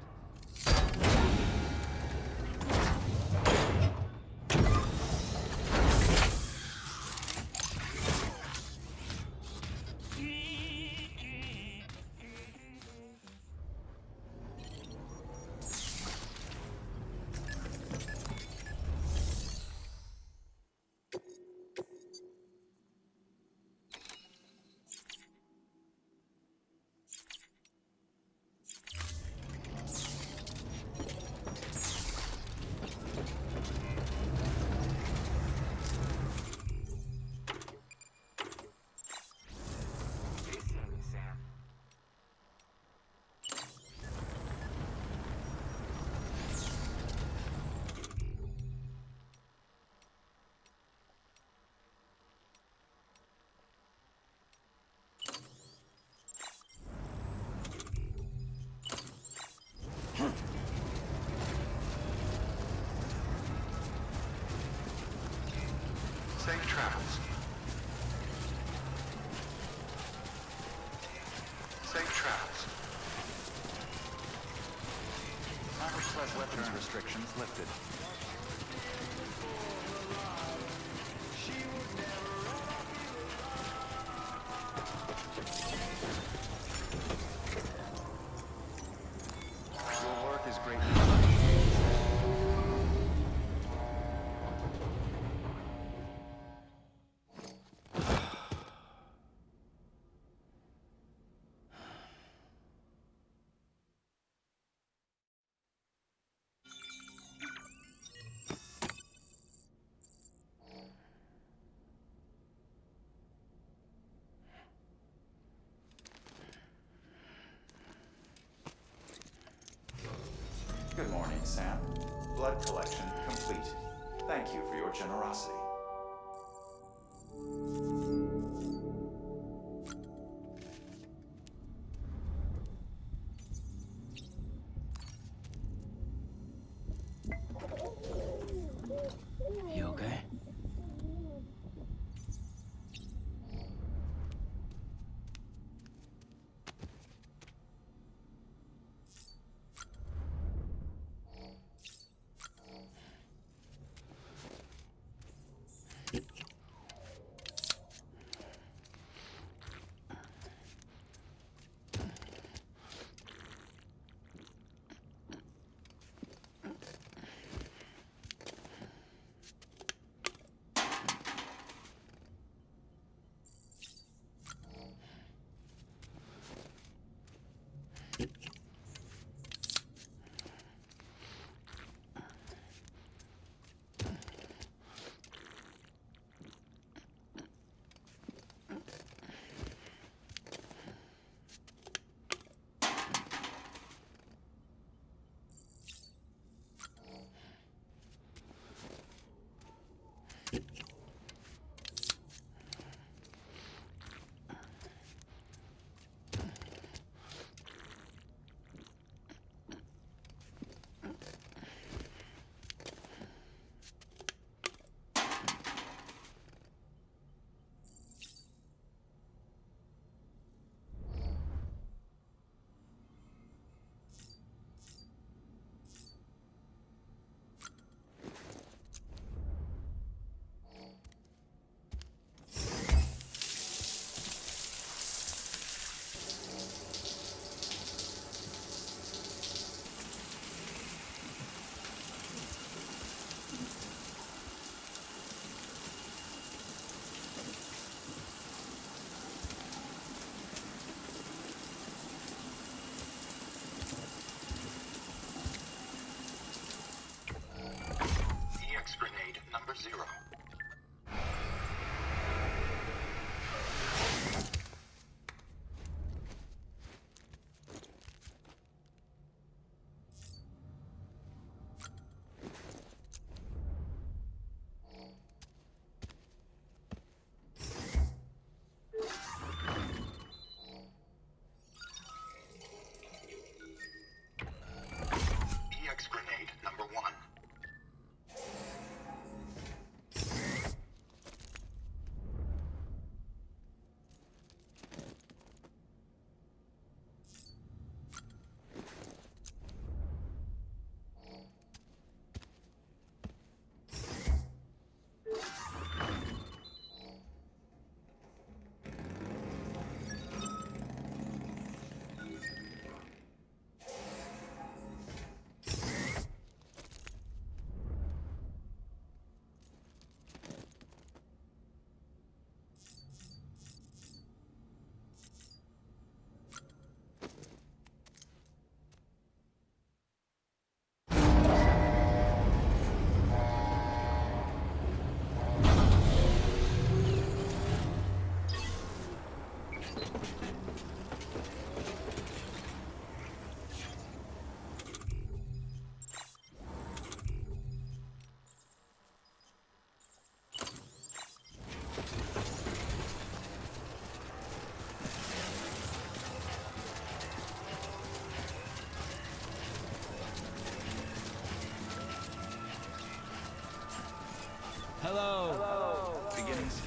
Safe travels. Safe travels. Weapons restrictions lifted. Your work is greatly appreciated. Good morning, Sam. Blood collection complete. Thank you for your generosity. You okay?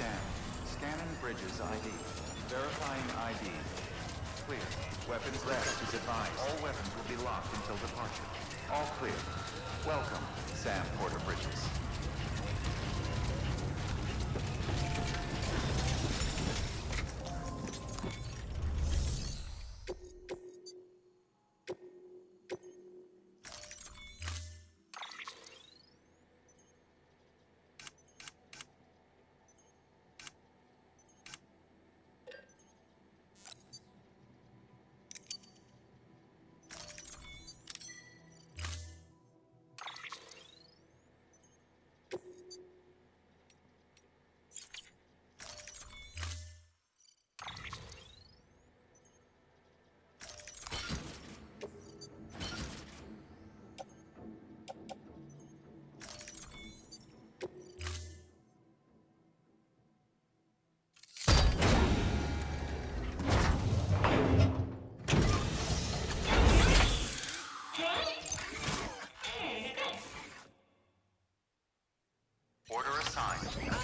Scan. Scanning bridges ID. Verifying ID. Clear. Weapons rest is advised. All weapons will be locked until departure. All clear. Welcome, Sam Porter Bridges. Order assigned.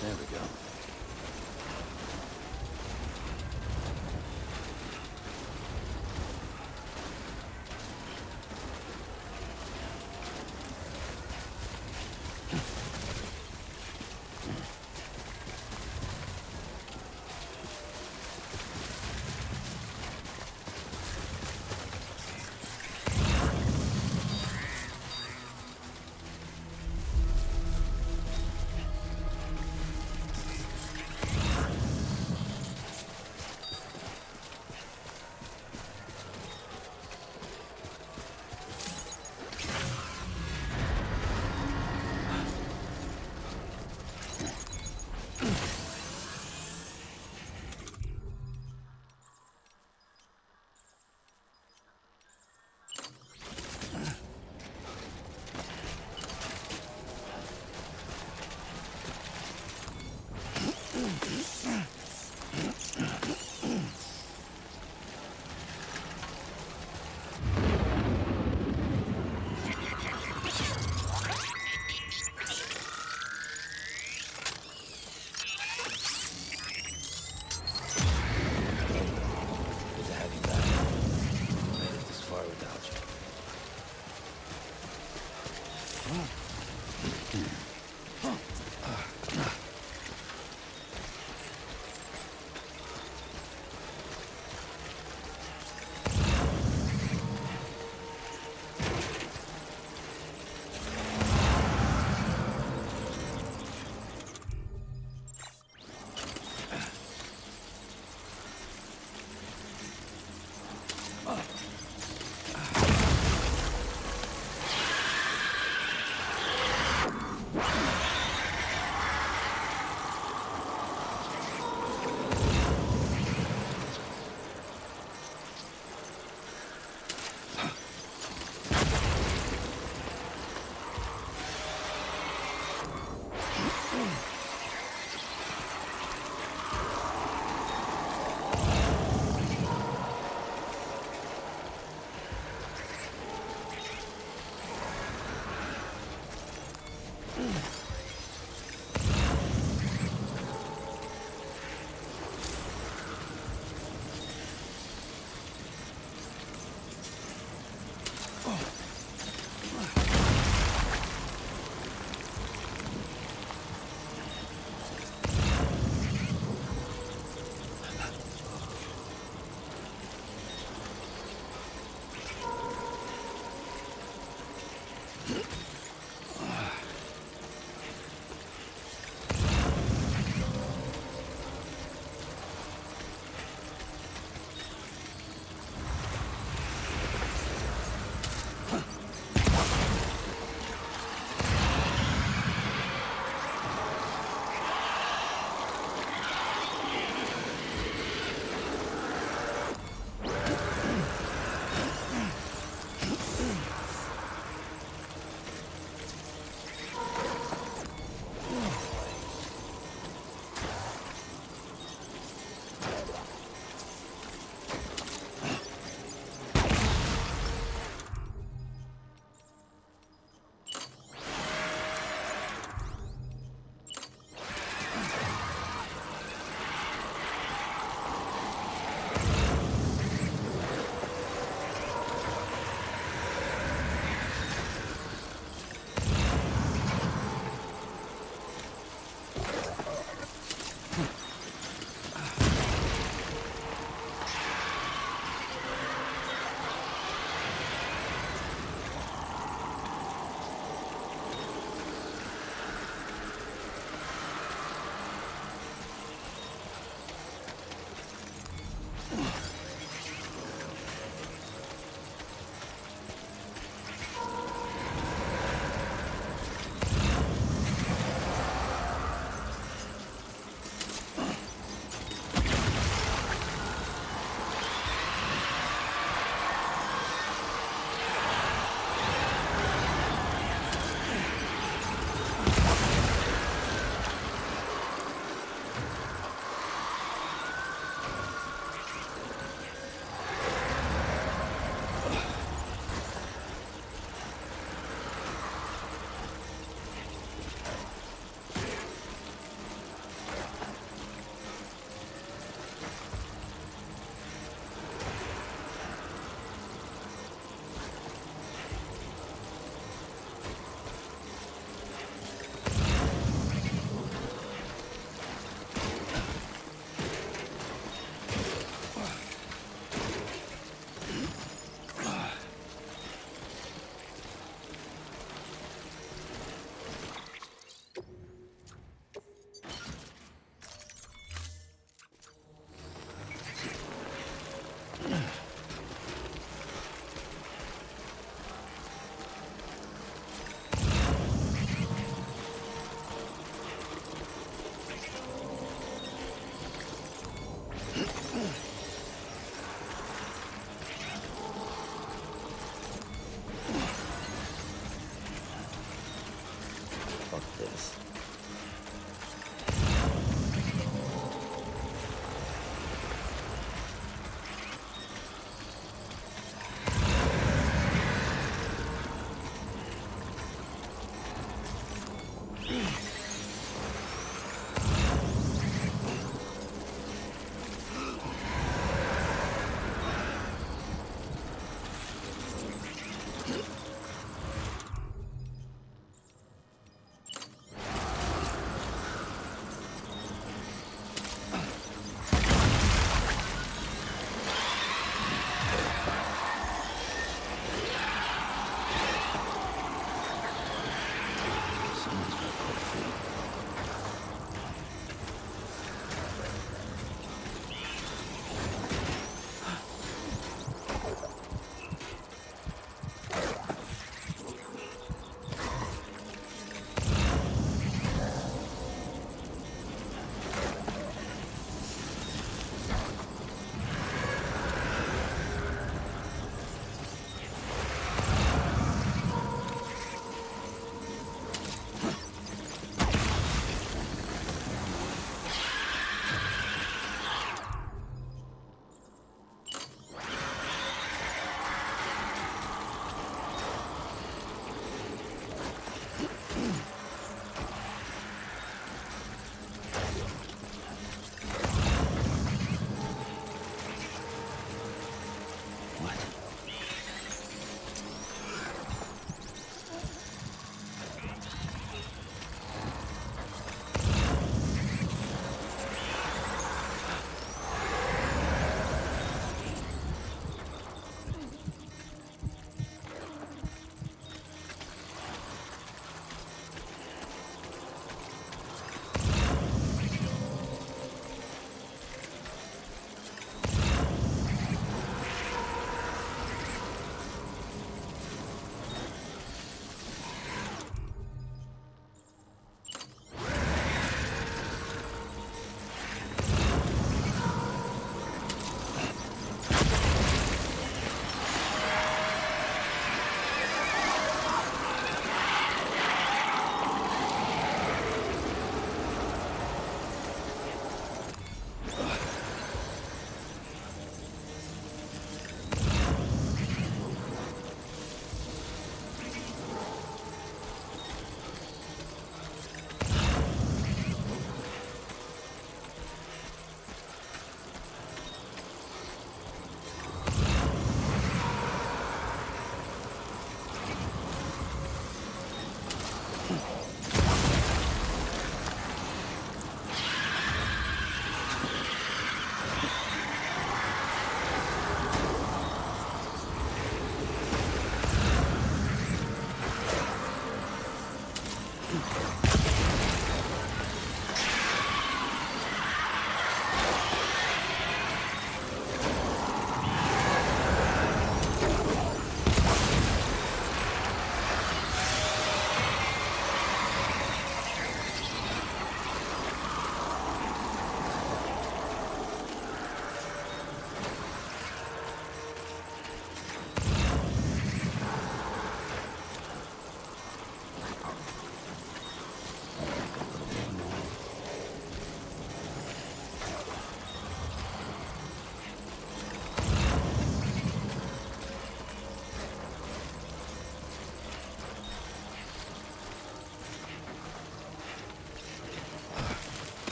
There we go.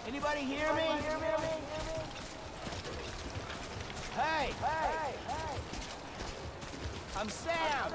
Anybody hear me? Hey! I'm Sam!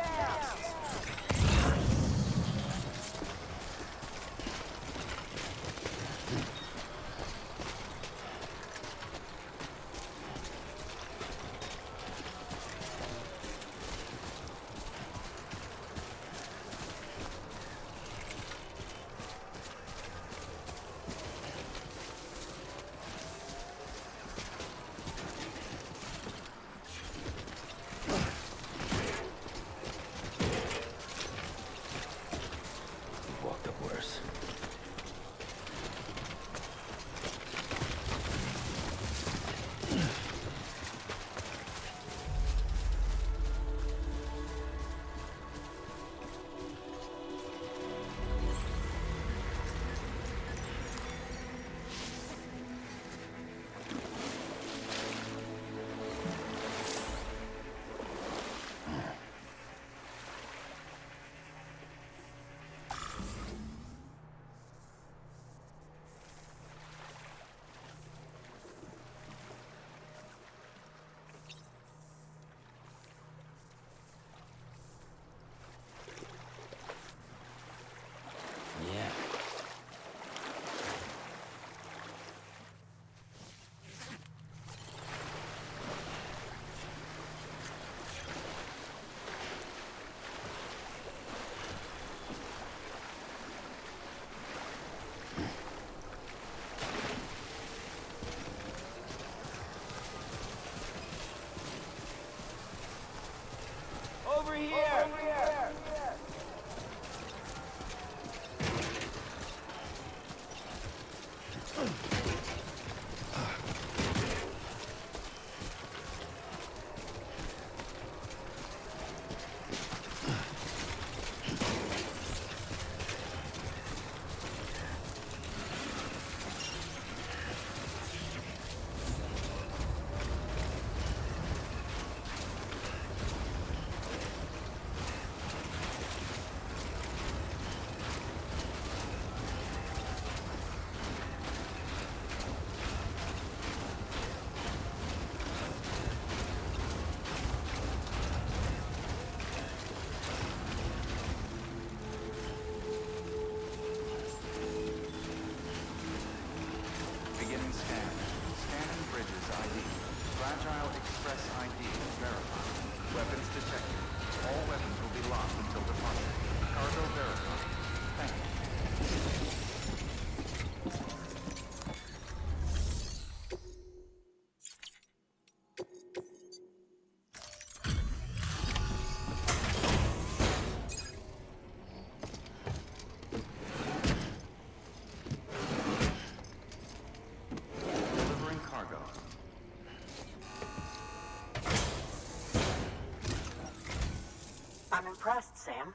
impressed, Sam.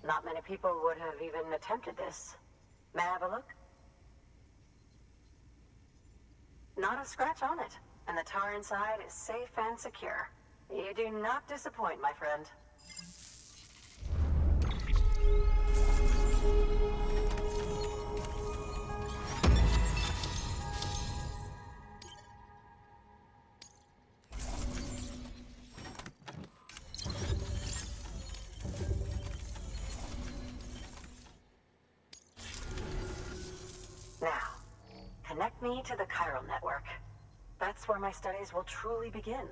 Not many people would have even attempted this. May I have a look? Not a scratch on it, and the tar inside is safe and secure. You do not disappoint, my friend. Now, connect me to the chiral network. That's where my studies will truly begin.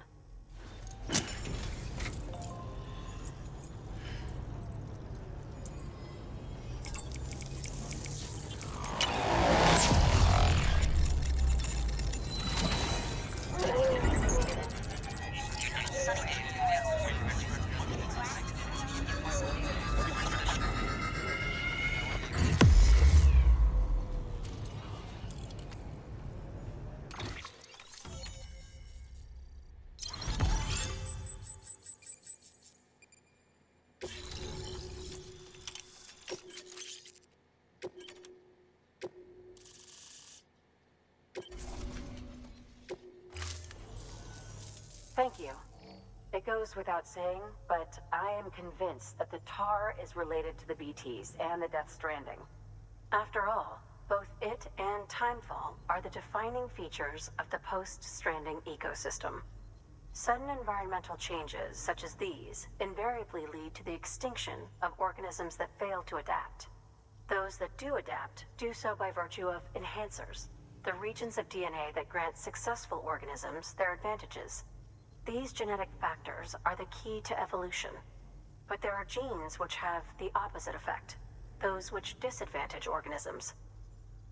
Thank you. It goes without saying, but I am convinced that the tar is related to the BTs and the Death Stranding. After all, both it and Timefall are the defining features of the post-Stranding ecosystem. Sudden environmental changes such as these invariably lead to the extinction of organisms that fail to adapt. Those that do adapt do so by virtue of enhancers, the regions of DNA that grant successful organisms their advantages. These genetic factors are the key to evolution. But there are genes which have the opposite effect, those which disadvantage organisms.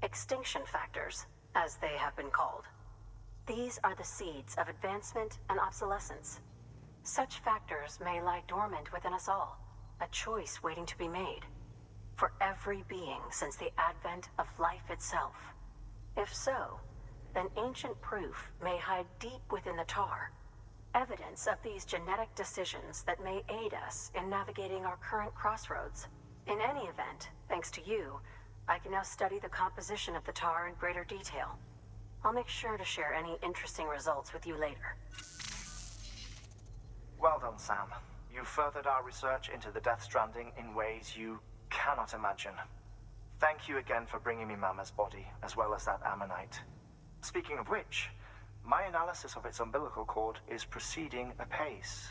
Extinction factors, as they have been called. These are the seeds of advancement and obsolescence. Such factors may lie dormant within us all, a choice waiting to be made. For every being since the advent of life itself. If so, then ancient proof may hide deep within the tar. Evidence of these genetic decisions that may aid us in navigating our current crossroads. In any event, thanks to you, I can now study the composition of the tar in greater detail. I'll make sure to share any interesting results with you later. Well done, Sam. You furthered our research into the Death Stranding in ways you cannot imagine. Thank you again for bringing me Mama's body, as well as that ammonite. Speaking of which, my analysis of its umbilical cord is proceeding apace.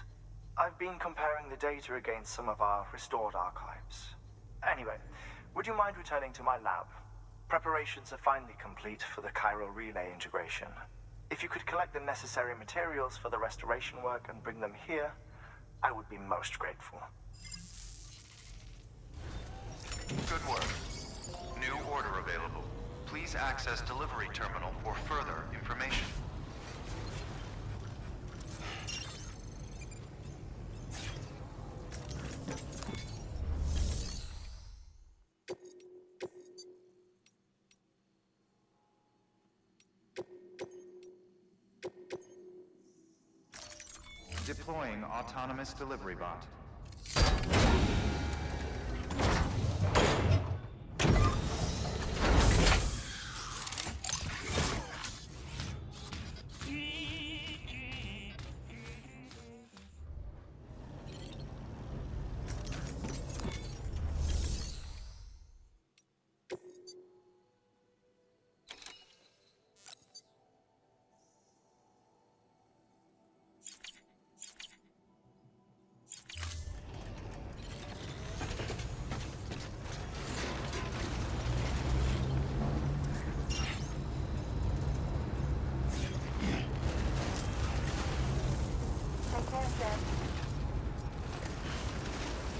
I've been comparing the data against some of our restored archives. Anyway, would you mind returning to my lab? Preparations are finally complete for the chiral relay integration. If you could collect the necessary materials for the restoration work and bring them here, I would be most grateful. Good work. New order available. Please access delivery terminal for further information. Deploying autonomous delivery bot.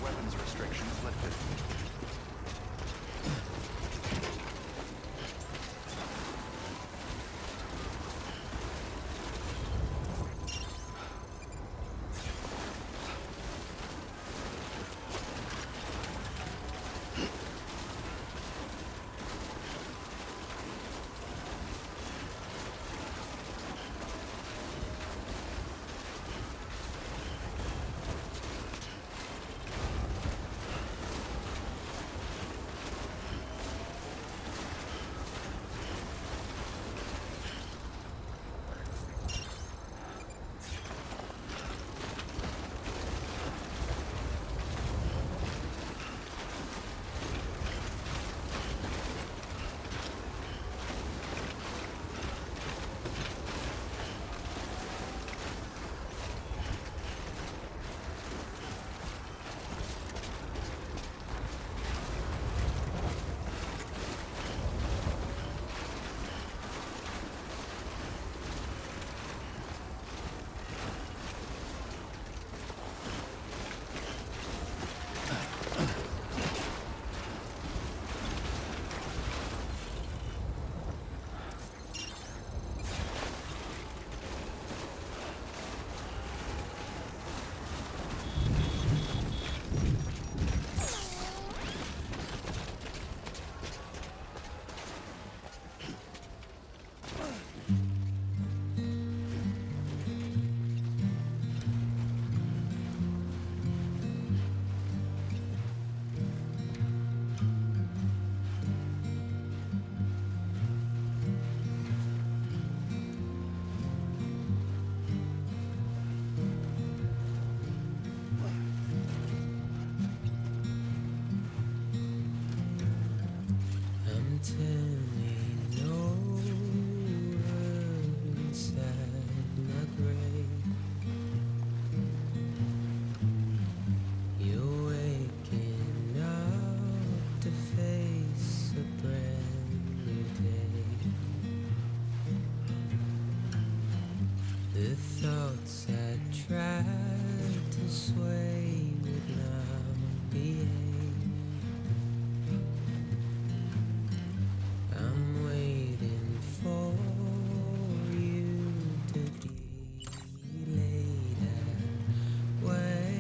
Weapons restrictions lifted. The thoughts I tried to sway would not behave. I'm waiting for you to delay that. Wait.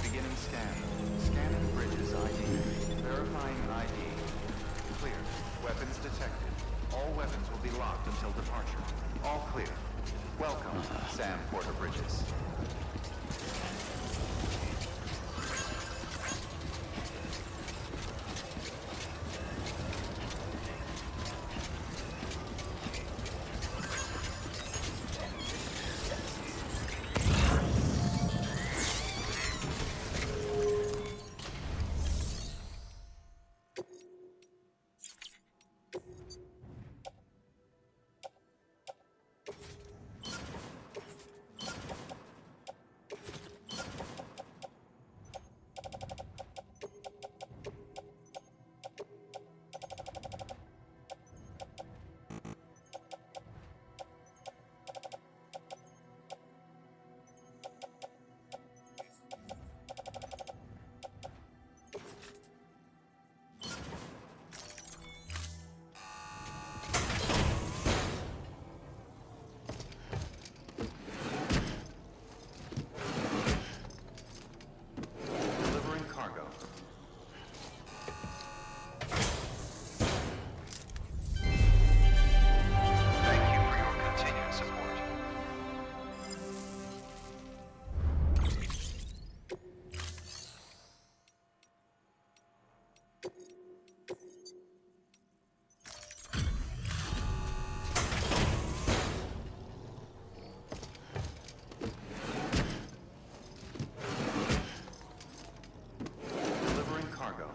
Beginning scan. Scanning bridges ID. Verifying ID. Clear. Weapons detected. All weapons will be locked until departure. All clear. Welcome, Sam Porter Bridges. Delivering cargo. Thank you for your continued support. Delivering cargo.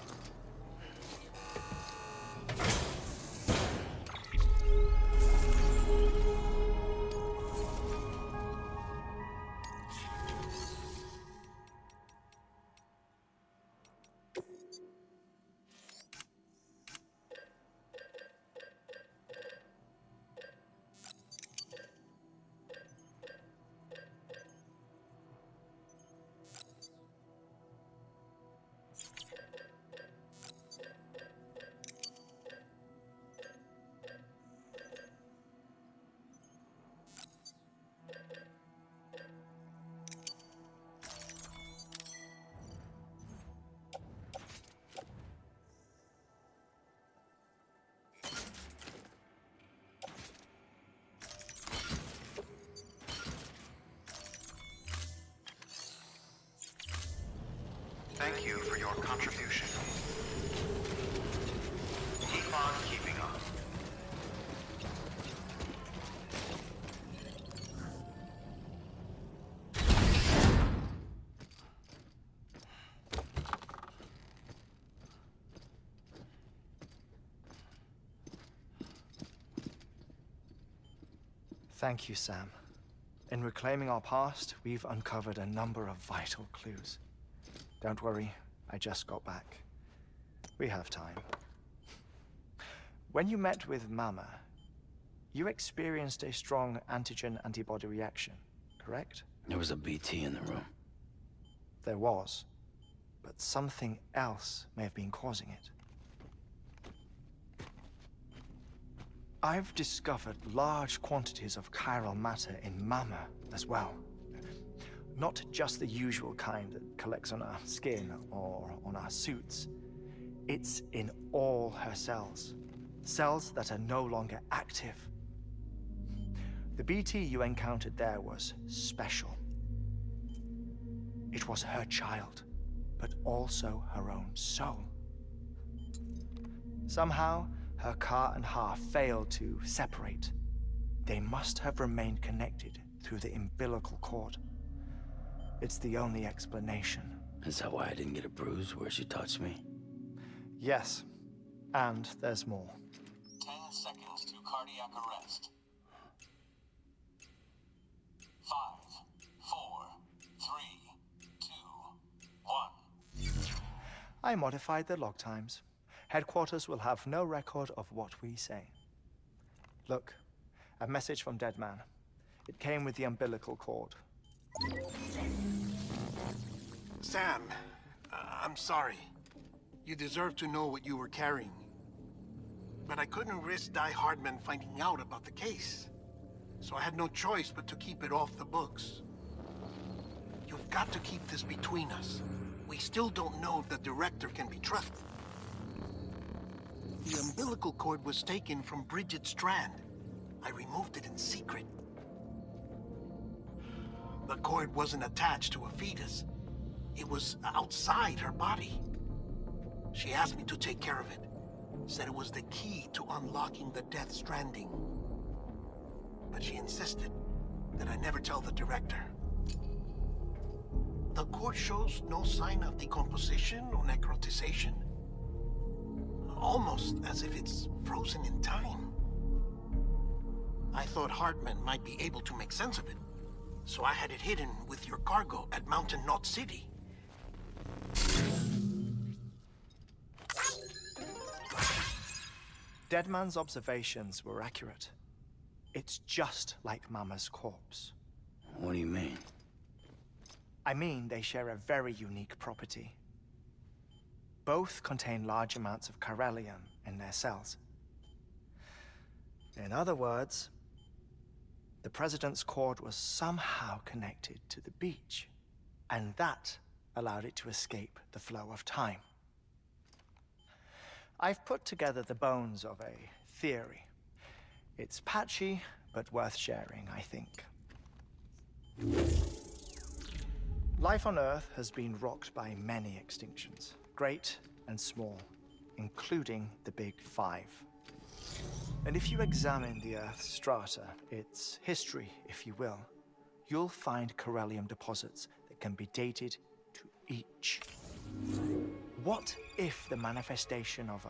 Thank you for your contribution. Keep on keeping on. Thank you, Sam. In reclaiming our past, we've uncovered a number of vital clues. Don't worry, I just got back. We have time. When you met with Mama, you experienced a strong antigen-antibody reaction, correct? There was a BT in the room. There was, but something else may have been causing it. I've discovered large quantities of chiral matter in Mama as well. Not just the usual kind that collects on our skin or on our suits. It's in all her cells. Cells that are no longer active. The BT you encountered there was special. It was her child, but also her own soul. Somehow, her car and half failed to separate. They must have remained connected through the umbilical cord. It's the only explanation. Is that why I didn't get a bruise where she touched me? Yes. And there's more. 10 seconds to cardiac arrest. 5, 4, 3, 2, 1. I modified the log times. Headquarters will have no record of what we say. Look, a message from Dead Man. It came with the umbilical cord. Sam, I'm sorry. You deserve to know what you were carrying. But I couldn't risk Heartman finding out about the case. So I had no choice but to keep it off the books. You've got to keep this between us. We still don't know if the director can be trusted. The umbilical cord was taken from Bridget Strand. I removed it in secret. The cord wasn't attached to a fetus. It was outside her body. She asked me to take care of it. Said it was the key to unlocking the Death Stranding. But she insisted that I never tell the director. The cord shows no sign of decomposition or necrotization. Almost as if it's frozen in time. I thought Heartman might be able to make sense of it, so I had it hidden with your cargo at Mountain Knot City. Deadman's observations were accurate. It's just like Mama's corpse. What do you mean? I mean, they share a very unique property. Both contain large amounts of chiralium in their cells. In other words, the President's cord was somehow connected to the beach, and that allowed it to escape the flow of time. I've put together the bones of a theory. It's patchy, but worth sharing, I think. Life on Earth has been rocked by many extinctions, great and small, including the Big Five. And if you examine the Earth's strata, its history, if you will, you'll find chiralium deposits that can be dated to each. What if the manifestation of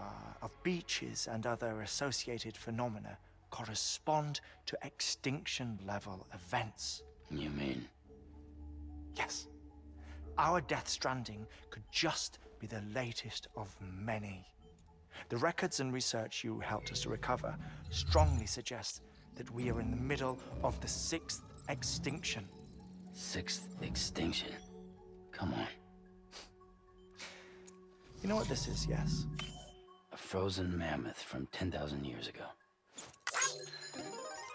beaches and other associated phenomena correspond to extinction-level events? You mean? Yes. Our Death Stranding could just be the latest of many. The records and research you helped us to recover strongly suggest that we are in the middle of the 6th extinction. 6th extinction? Come on. You know what this is, yes? A frozen mammoth from 10,000 years ago.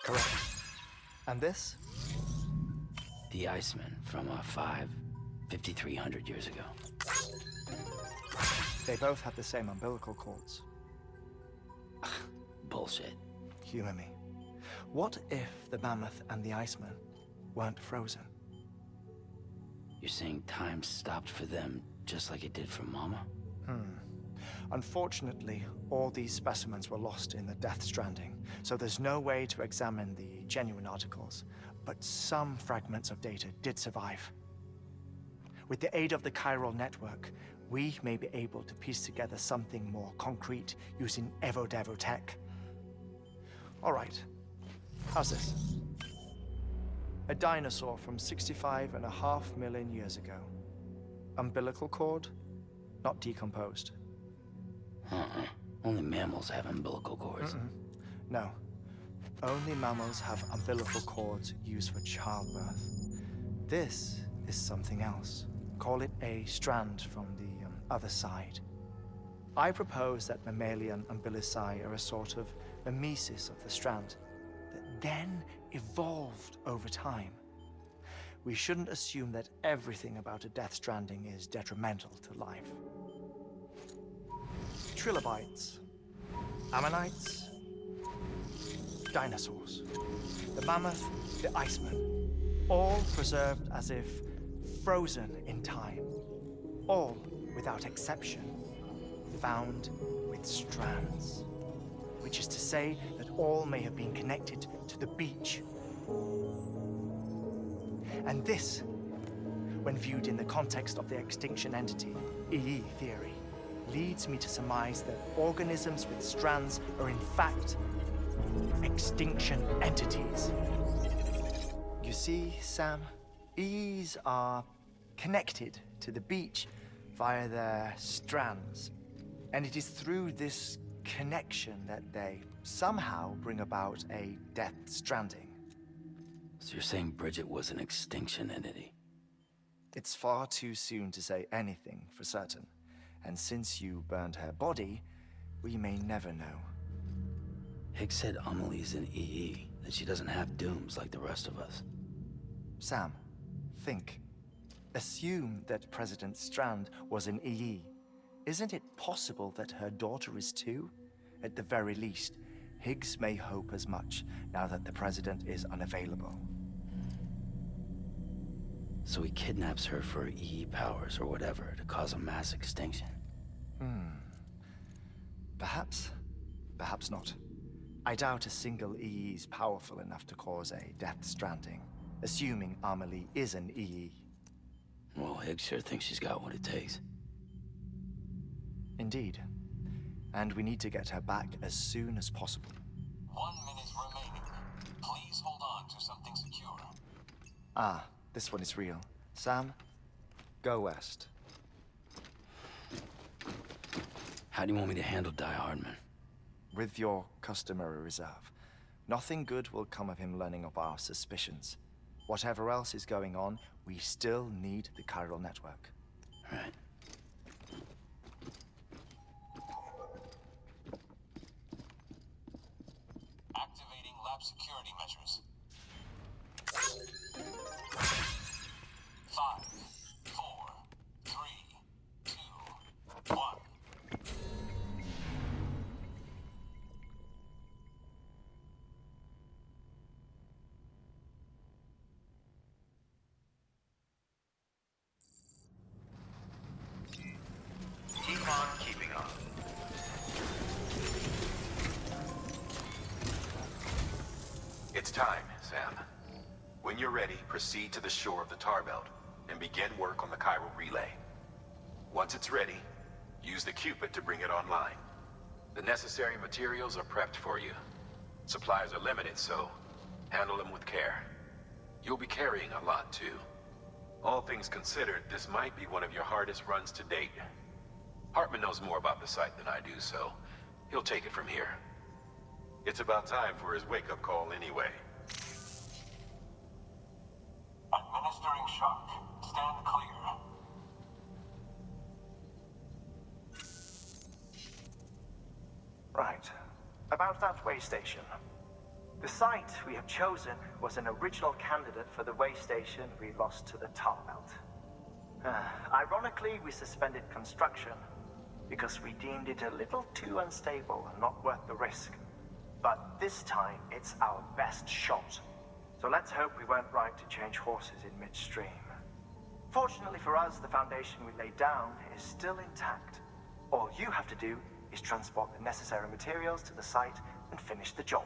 Correct. And this? The Iceman from 5,300 years ago. They both have the same umbilical cords. Bullshit. Humor me. What if the mammoth and the Iceman weren't frozen? You're saying time stopped for them just like it did for Mama? Unfortunately, all these specimens were lost in the Death Stranding, so there's no way to examine the genuine articles. But some fragments of data did survive. With the aid of the chiral network, we may be able to piece together something more concrete using Evo-Devo tech. All right, how's this? A dinosaur from 65.5 million years ago. Umbilical cord, not decomposed. Only mammals have umbilical cords. No. Only mammals have umbilical cords used for childbirth. This is something else. Call it a strand from the other side. I propose that mammalian umbilici are a sort of mimesis of the strand that then evolved over time. We shouldn't assume that everything about a Death Stranding is detrimental to life. Trilobites, ammonites, dinosaurs, the mammoth, the Iceman, all preserved as if frozen in time, all without exception found with strands, which is to say that all may have been connected to the beach. And this when viewed in the context of the extinction entity, EE theory, leads me to surmise that organisms with strands are in fact extinction entities. You see, Sam, EEs are connected to the beach via their strands, and it is through this connection that they somehow bring about a death stranding. So you're saying Bridget was an extinction entity? It's far too soon to say anything for certain, and since you burned her body, we may never know. Higgs said Amelie's an EE, that she doesn't have dooms like the rest of us. Sam, think. Assume that President Strand was an EE. Isn't it possible that her daughter is too? At the very least, Higgs may hope as much now that the President is unavailable. So he kidnaps her for EE powers or whatever to cause a mass extinction. Perhaps. Perhaps not. I doubt a single EE is powerful enough to cause a death stranding, assuming Amelie is an EE. Well, Higgs sure thinks she's got what it takes. Indeed. And we need to get her back as soon as possible. 1 minute remaining. Please hold on to something secure. Ah, this one is real. Sam, go west. How do you want me to handle Die Hardman? With your customary reserve. Nothing good will come of him learning of our suspicions. Whatever else is going on, we still need the chiral network. Right. Activating lab security measures. 5, 4, 3, 2, 1. Keep on keeping on. It's time, Sam. When you're ready, proceed to the shore of the tar belt and begin work on the chiral relay. Once it's ready, use the Cupid to bring it online. The necessary materials are prepped for you. Supplies are limited, so handle them with care. You'll be carrying a lot, too. All things considered, this might be one of your hardest runs to date. Heartman knows more about the site than I do, so he'll take it from here. It's about time for his wake-up call anyway. Administering shock. Stand clear. Right. About that way station. The site we have chosen was an original candidate for the way station we lost to the tar belt. Ironically, we suspended construction because we deemed it a little too unstable and not worth the risk. But this time, it's our best shot. So let's hope we weren't right to change horses in midstream. Fortunately for us, the foundation we laid down is still intact. All you have to do is transport the necessary materials to the site and finish the job.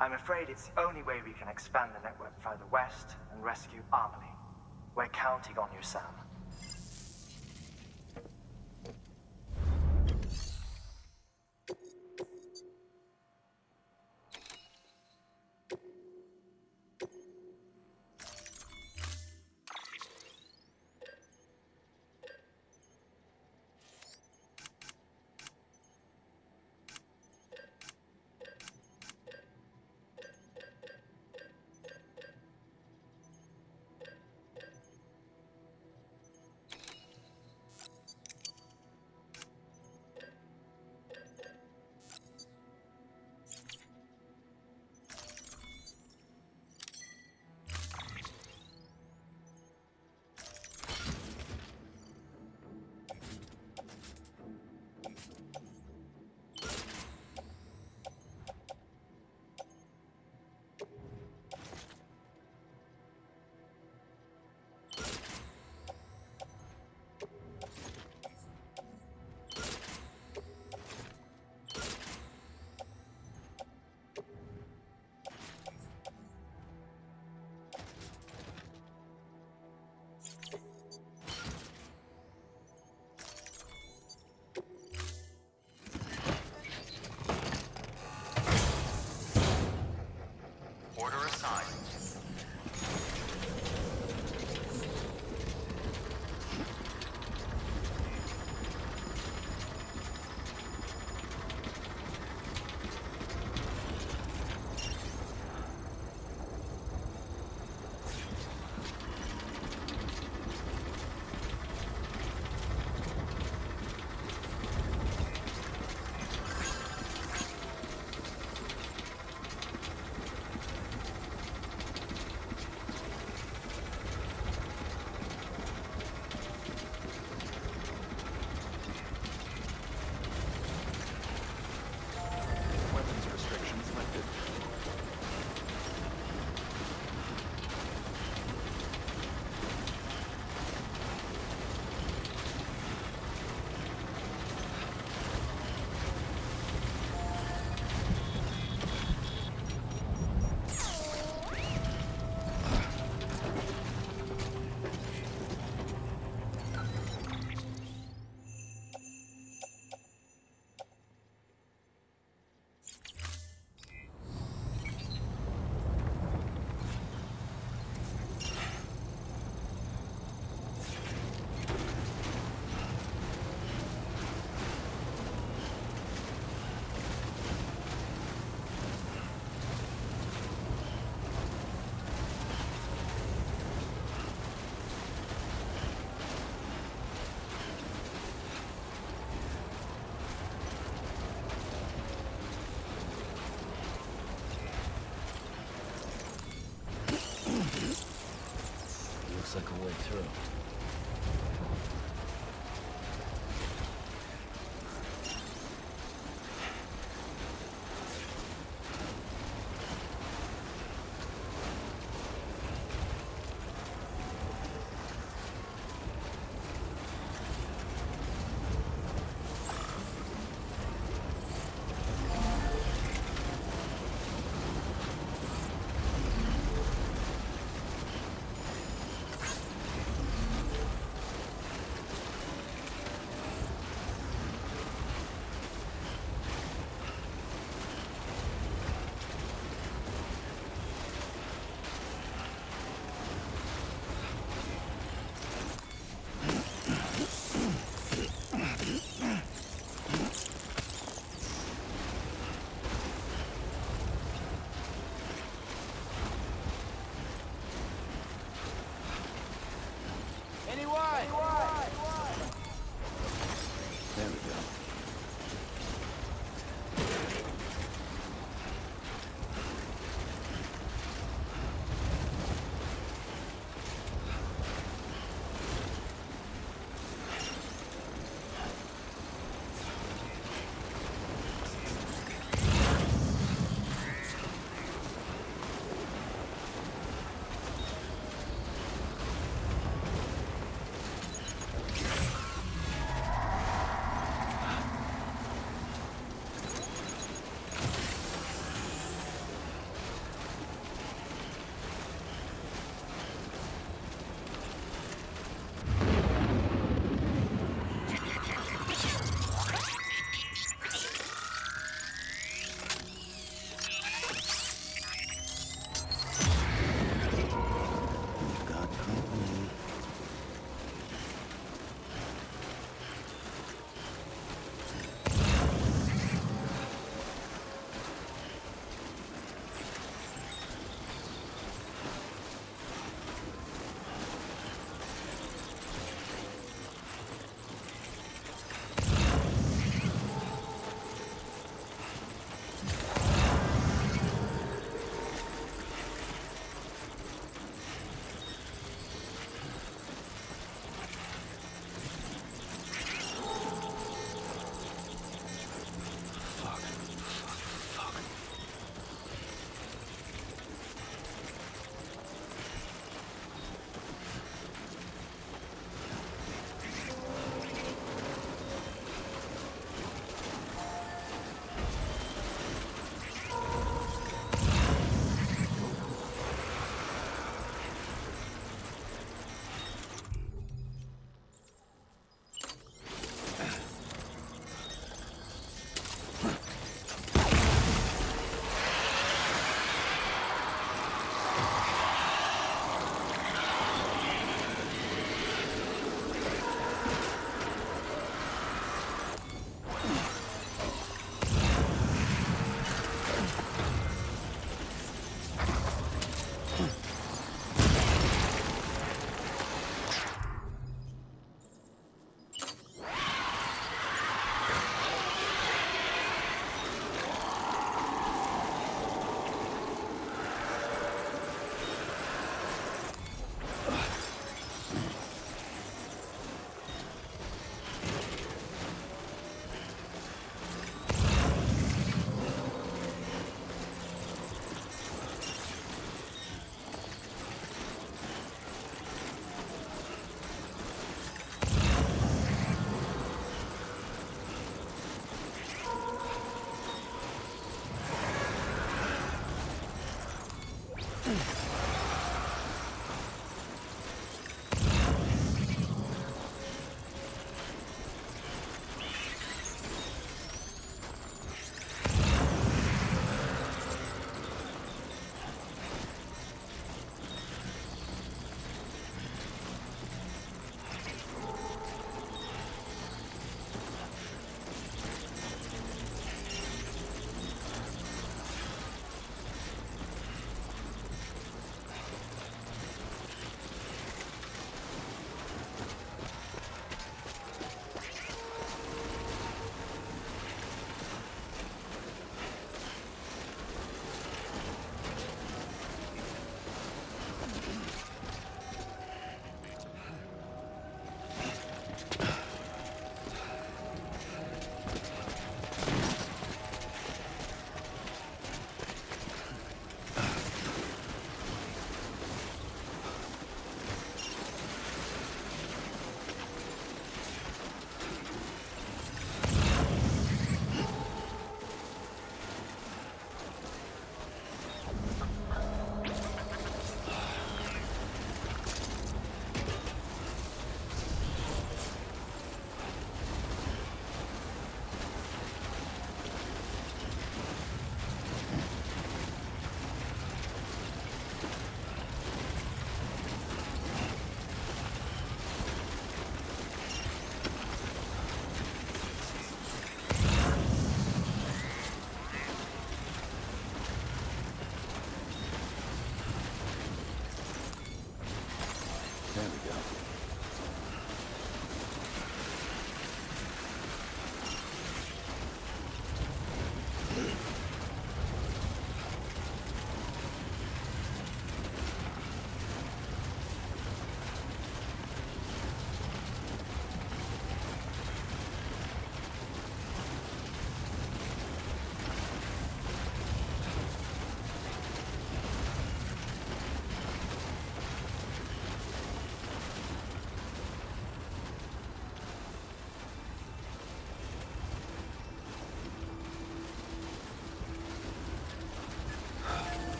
I'm afraid it's the only way we can expand the network further west and rescue Amelie. We're counting on you, Sam.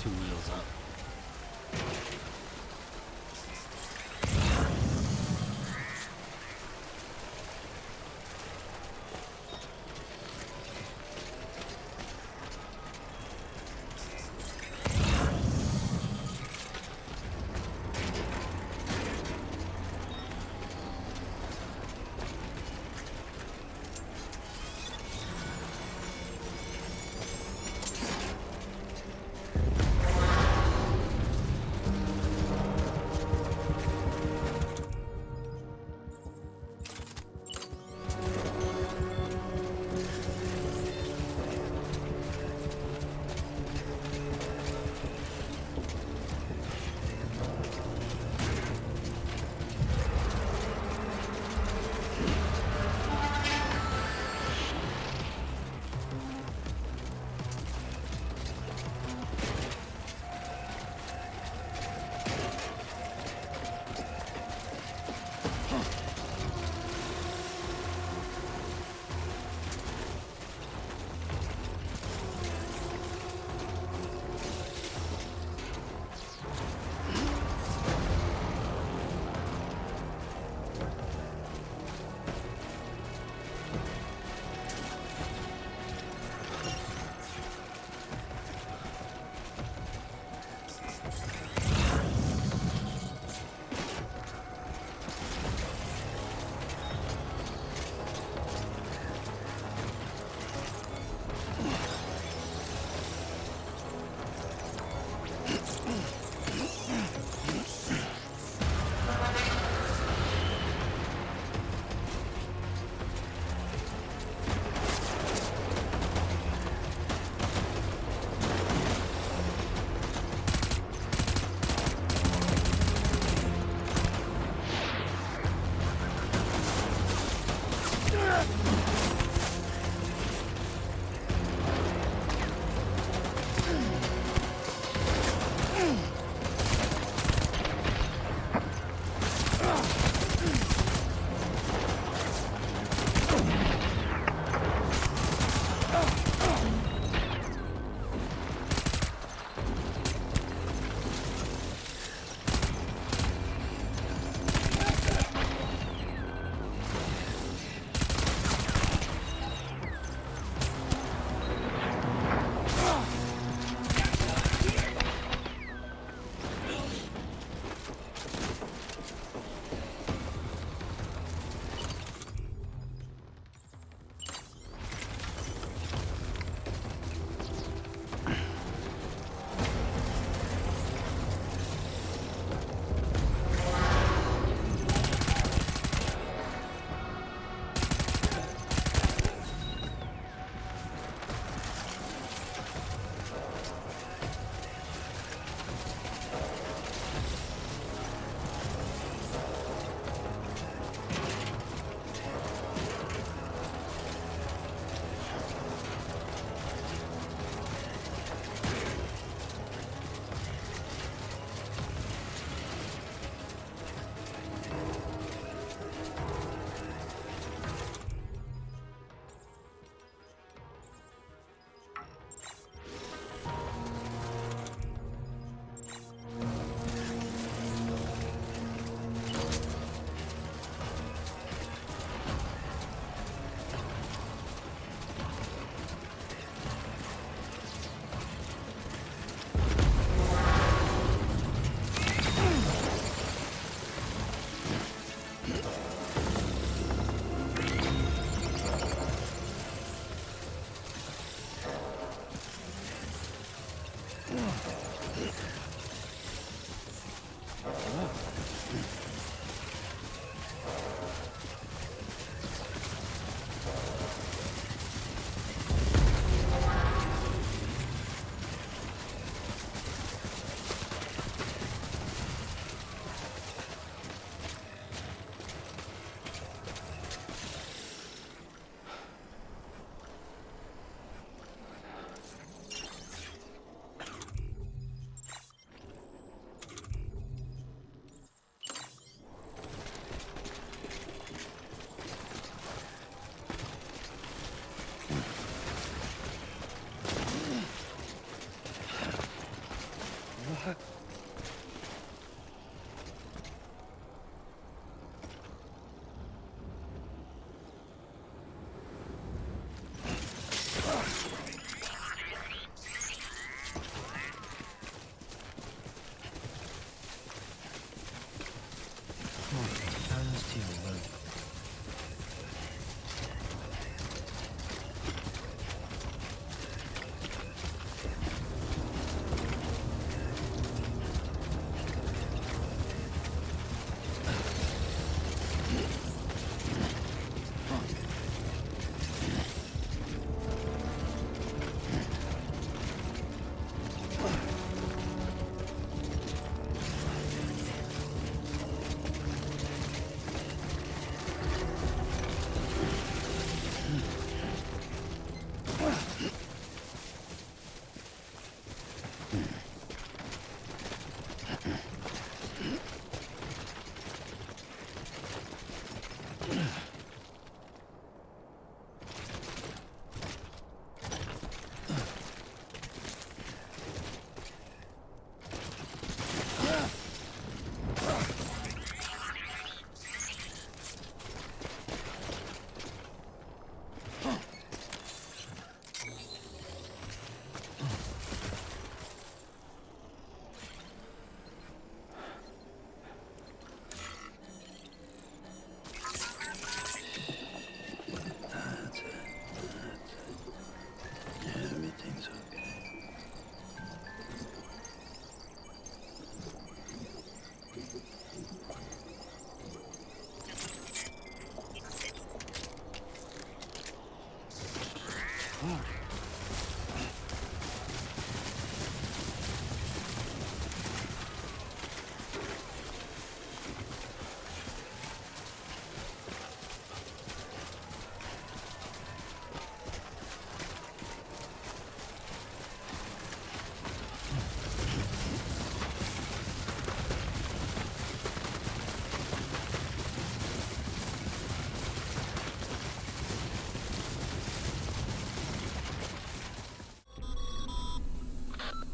2 wheels up.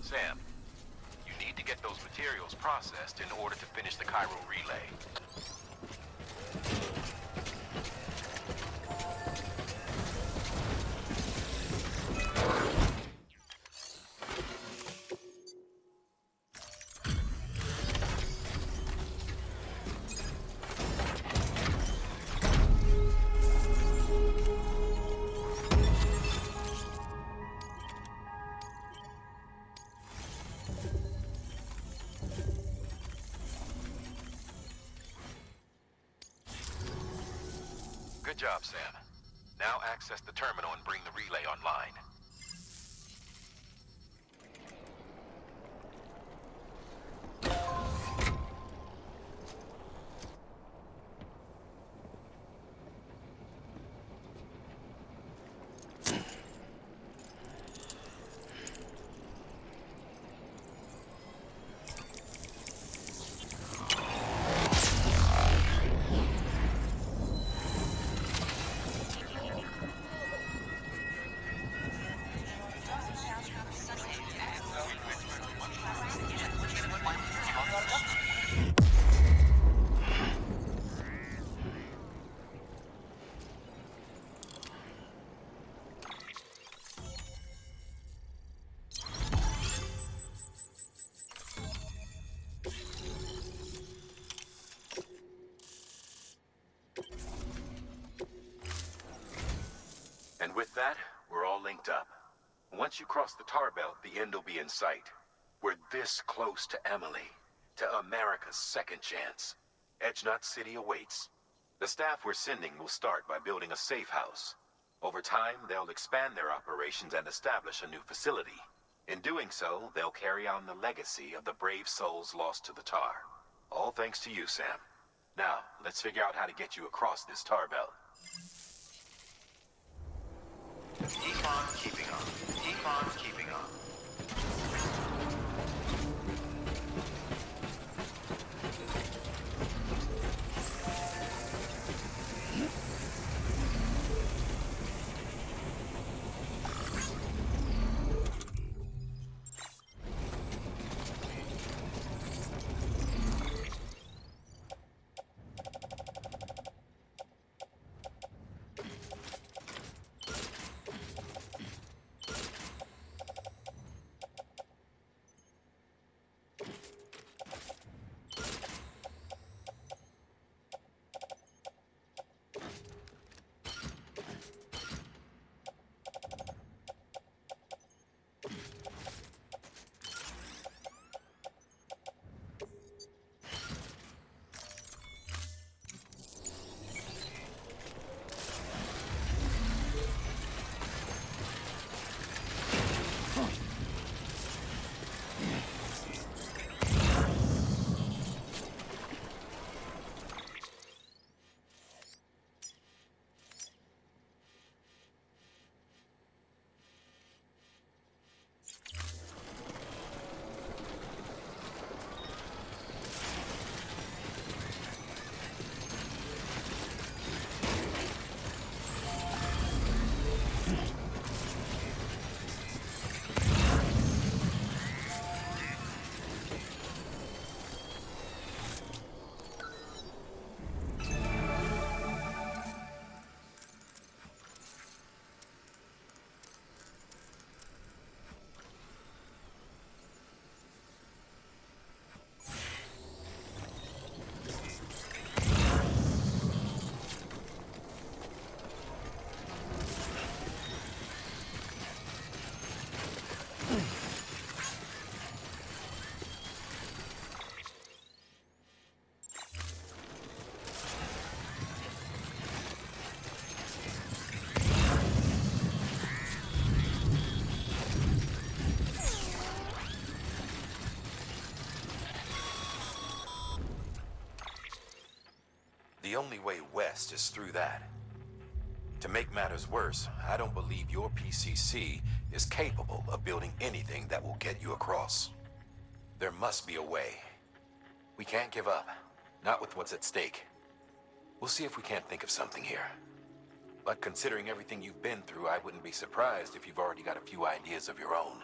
Sam, you need to get those materials processed in order to finish the Cairo relay. Good job, Sam. Now access the terminal and bring the relay online. And with that, we're all linked up. Once you cross the tar belt, the end will be in sight. We're this close to Emily, to America's second chance. Edgenut City awaits. The staff we're sending will start by building a safe house. Over time, they'll expand their operations and establish a new facility. In doing so, they'll carry on the legacy of the brave souls lost to the tar. All thanks to you, Sam. Now, let's figure out how to get you across this tar belt. Keep on keeping on. Keep on keeping on. only way west is through that. To make matters worse, I don't believe your PCC is capable of building anything that will get you across. There must be a way. We can't give up, not with what's at stake. We'll see if we can't think of something here. But considering everything you've been through, I wouldn't be surprised if you've already got a few ideas of your own.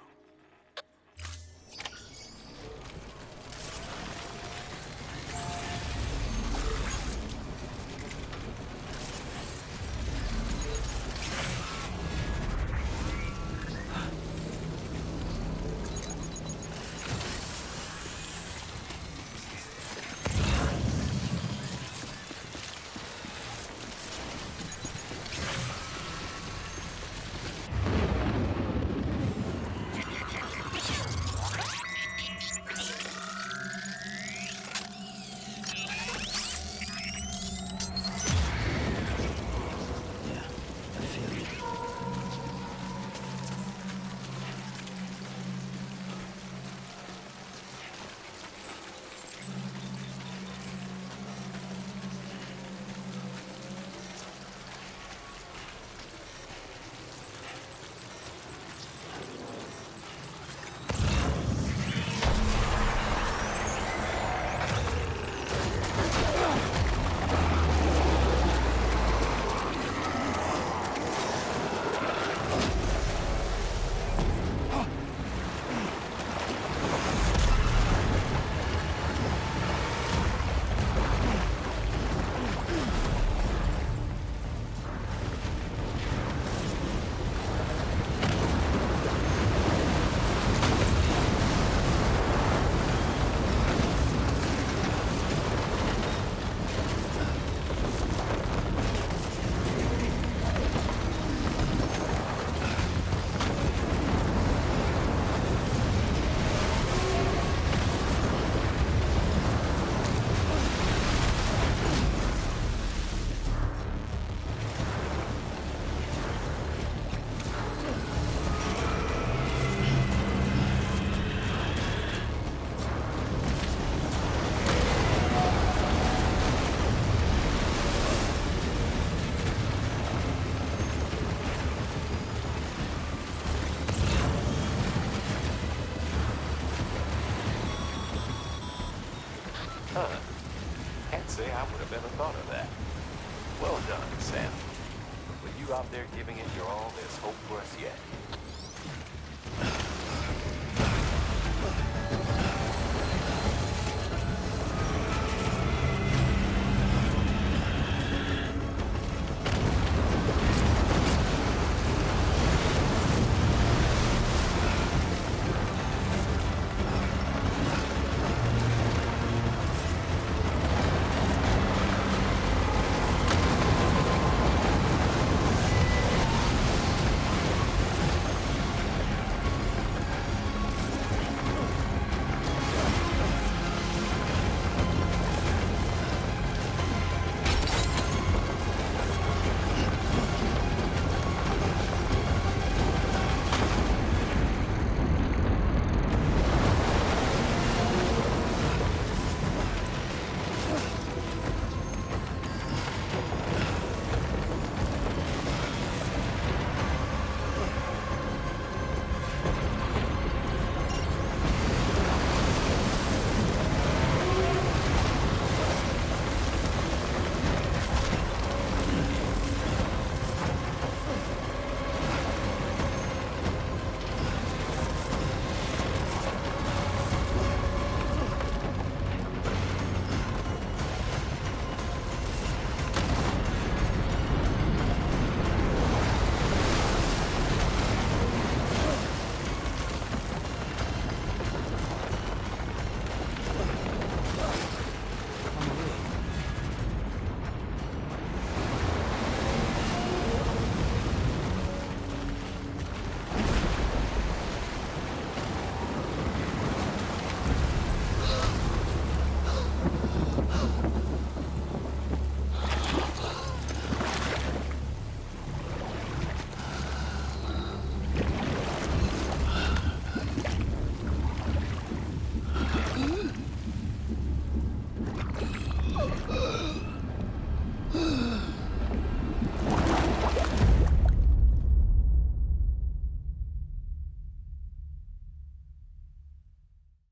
Can't say I would have ever thought of that. Well done, Sam. With you out there giving it your all, there's hope for us yet.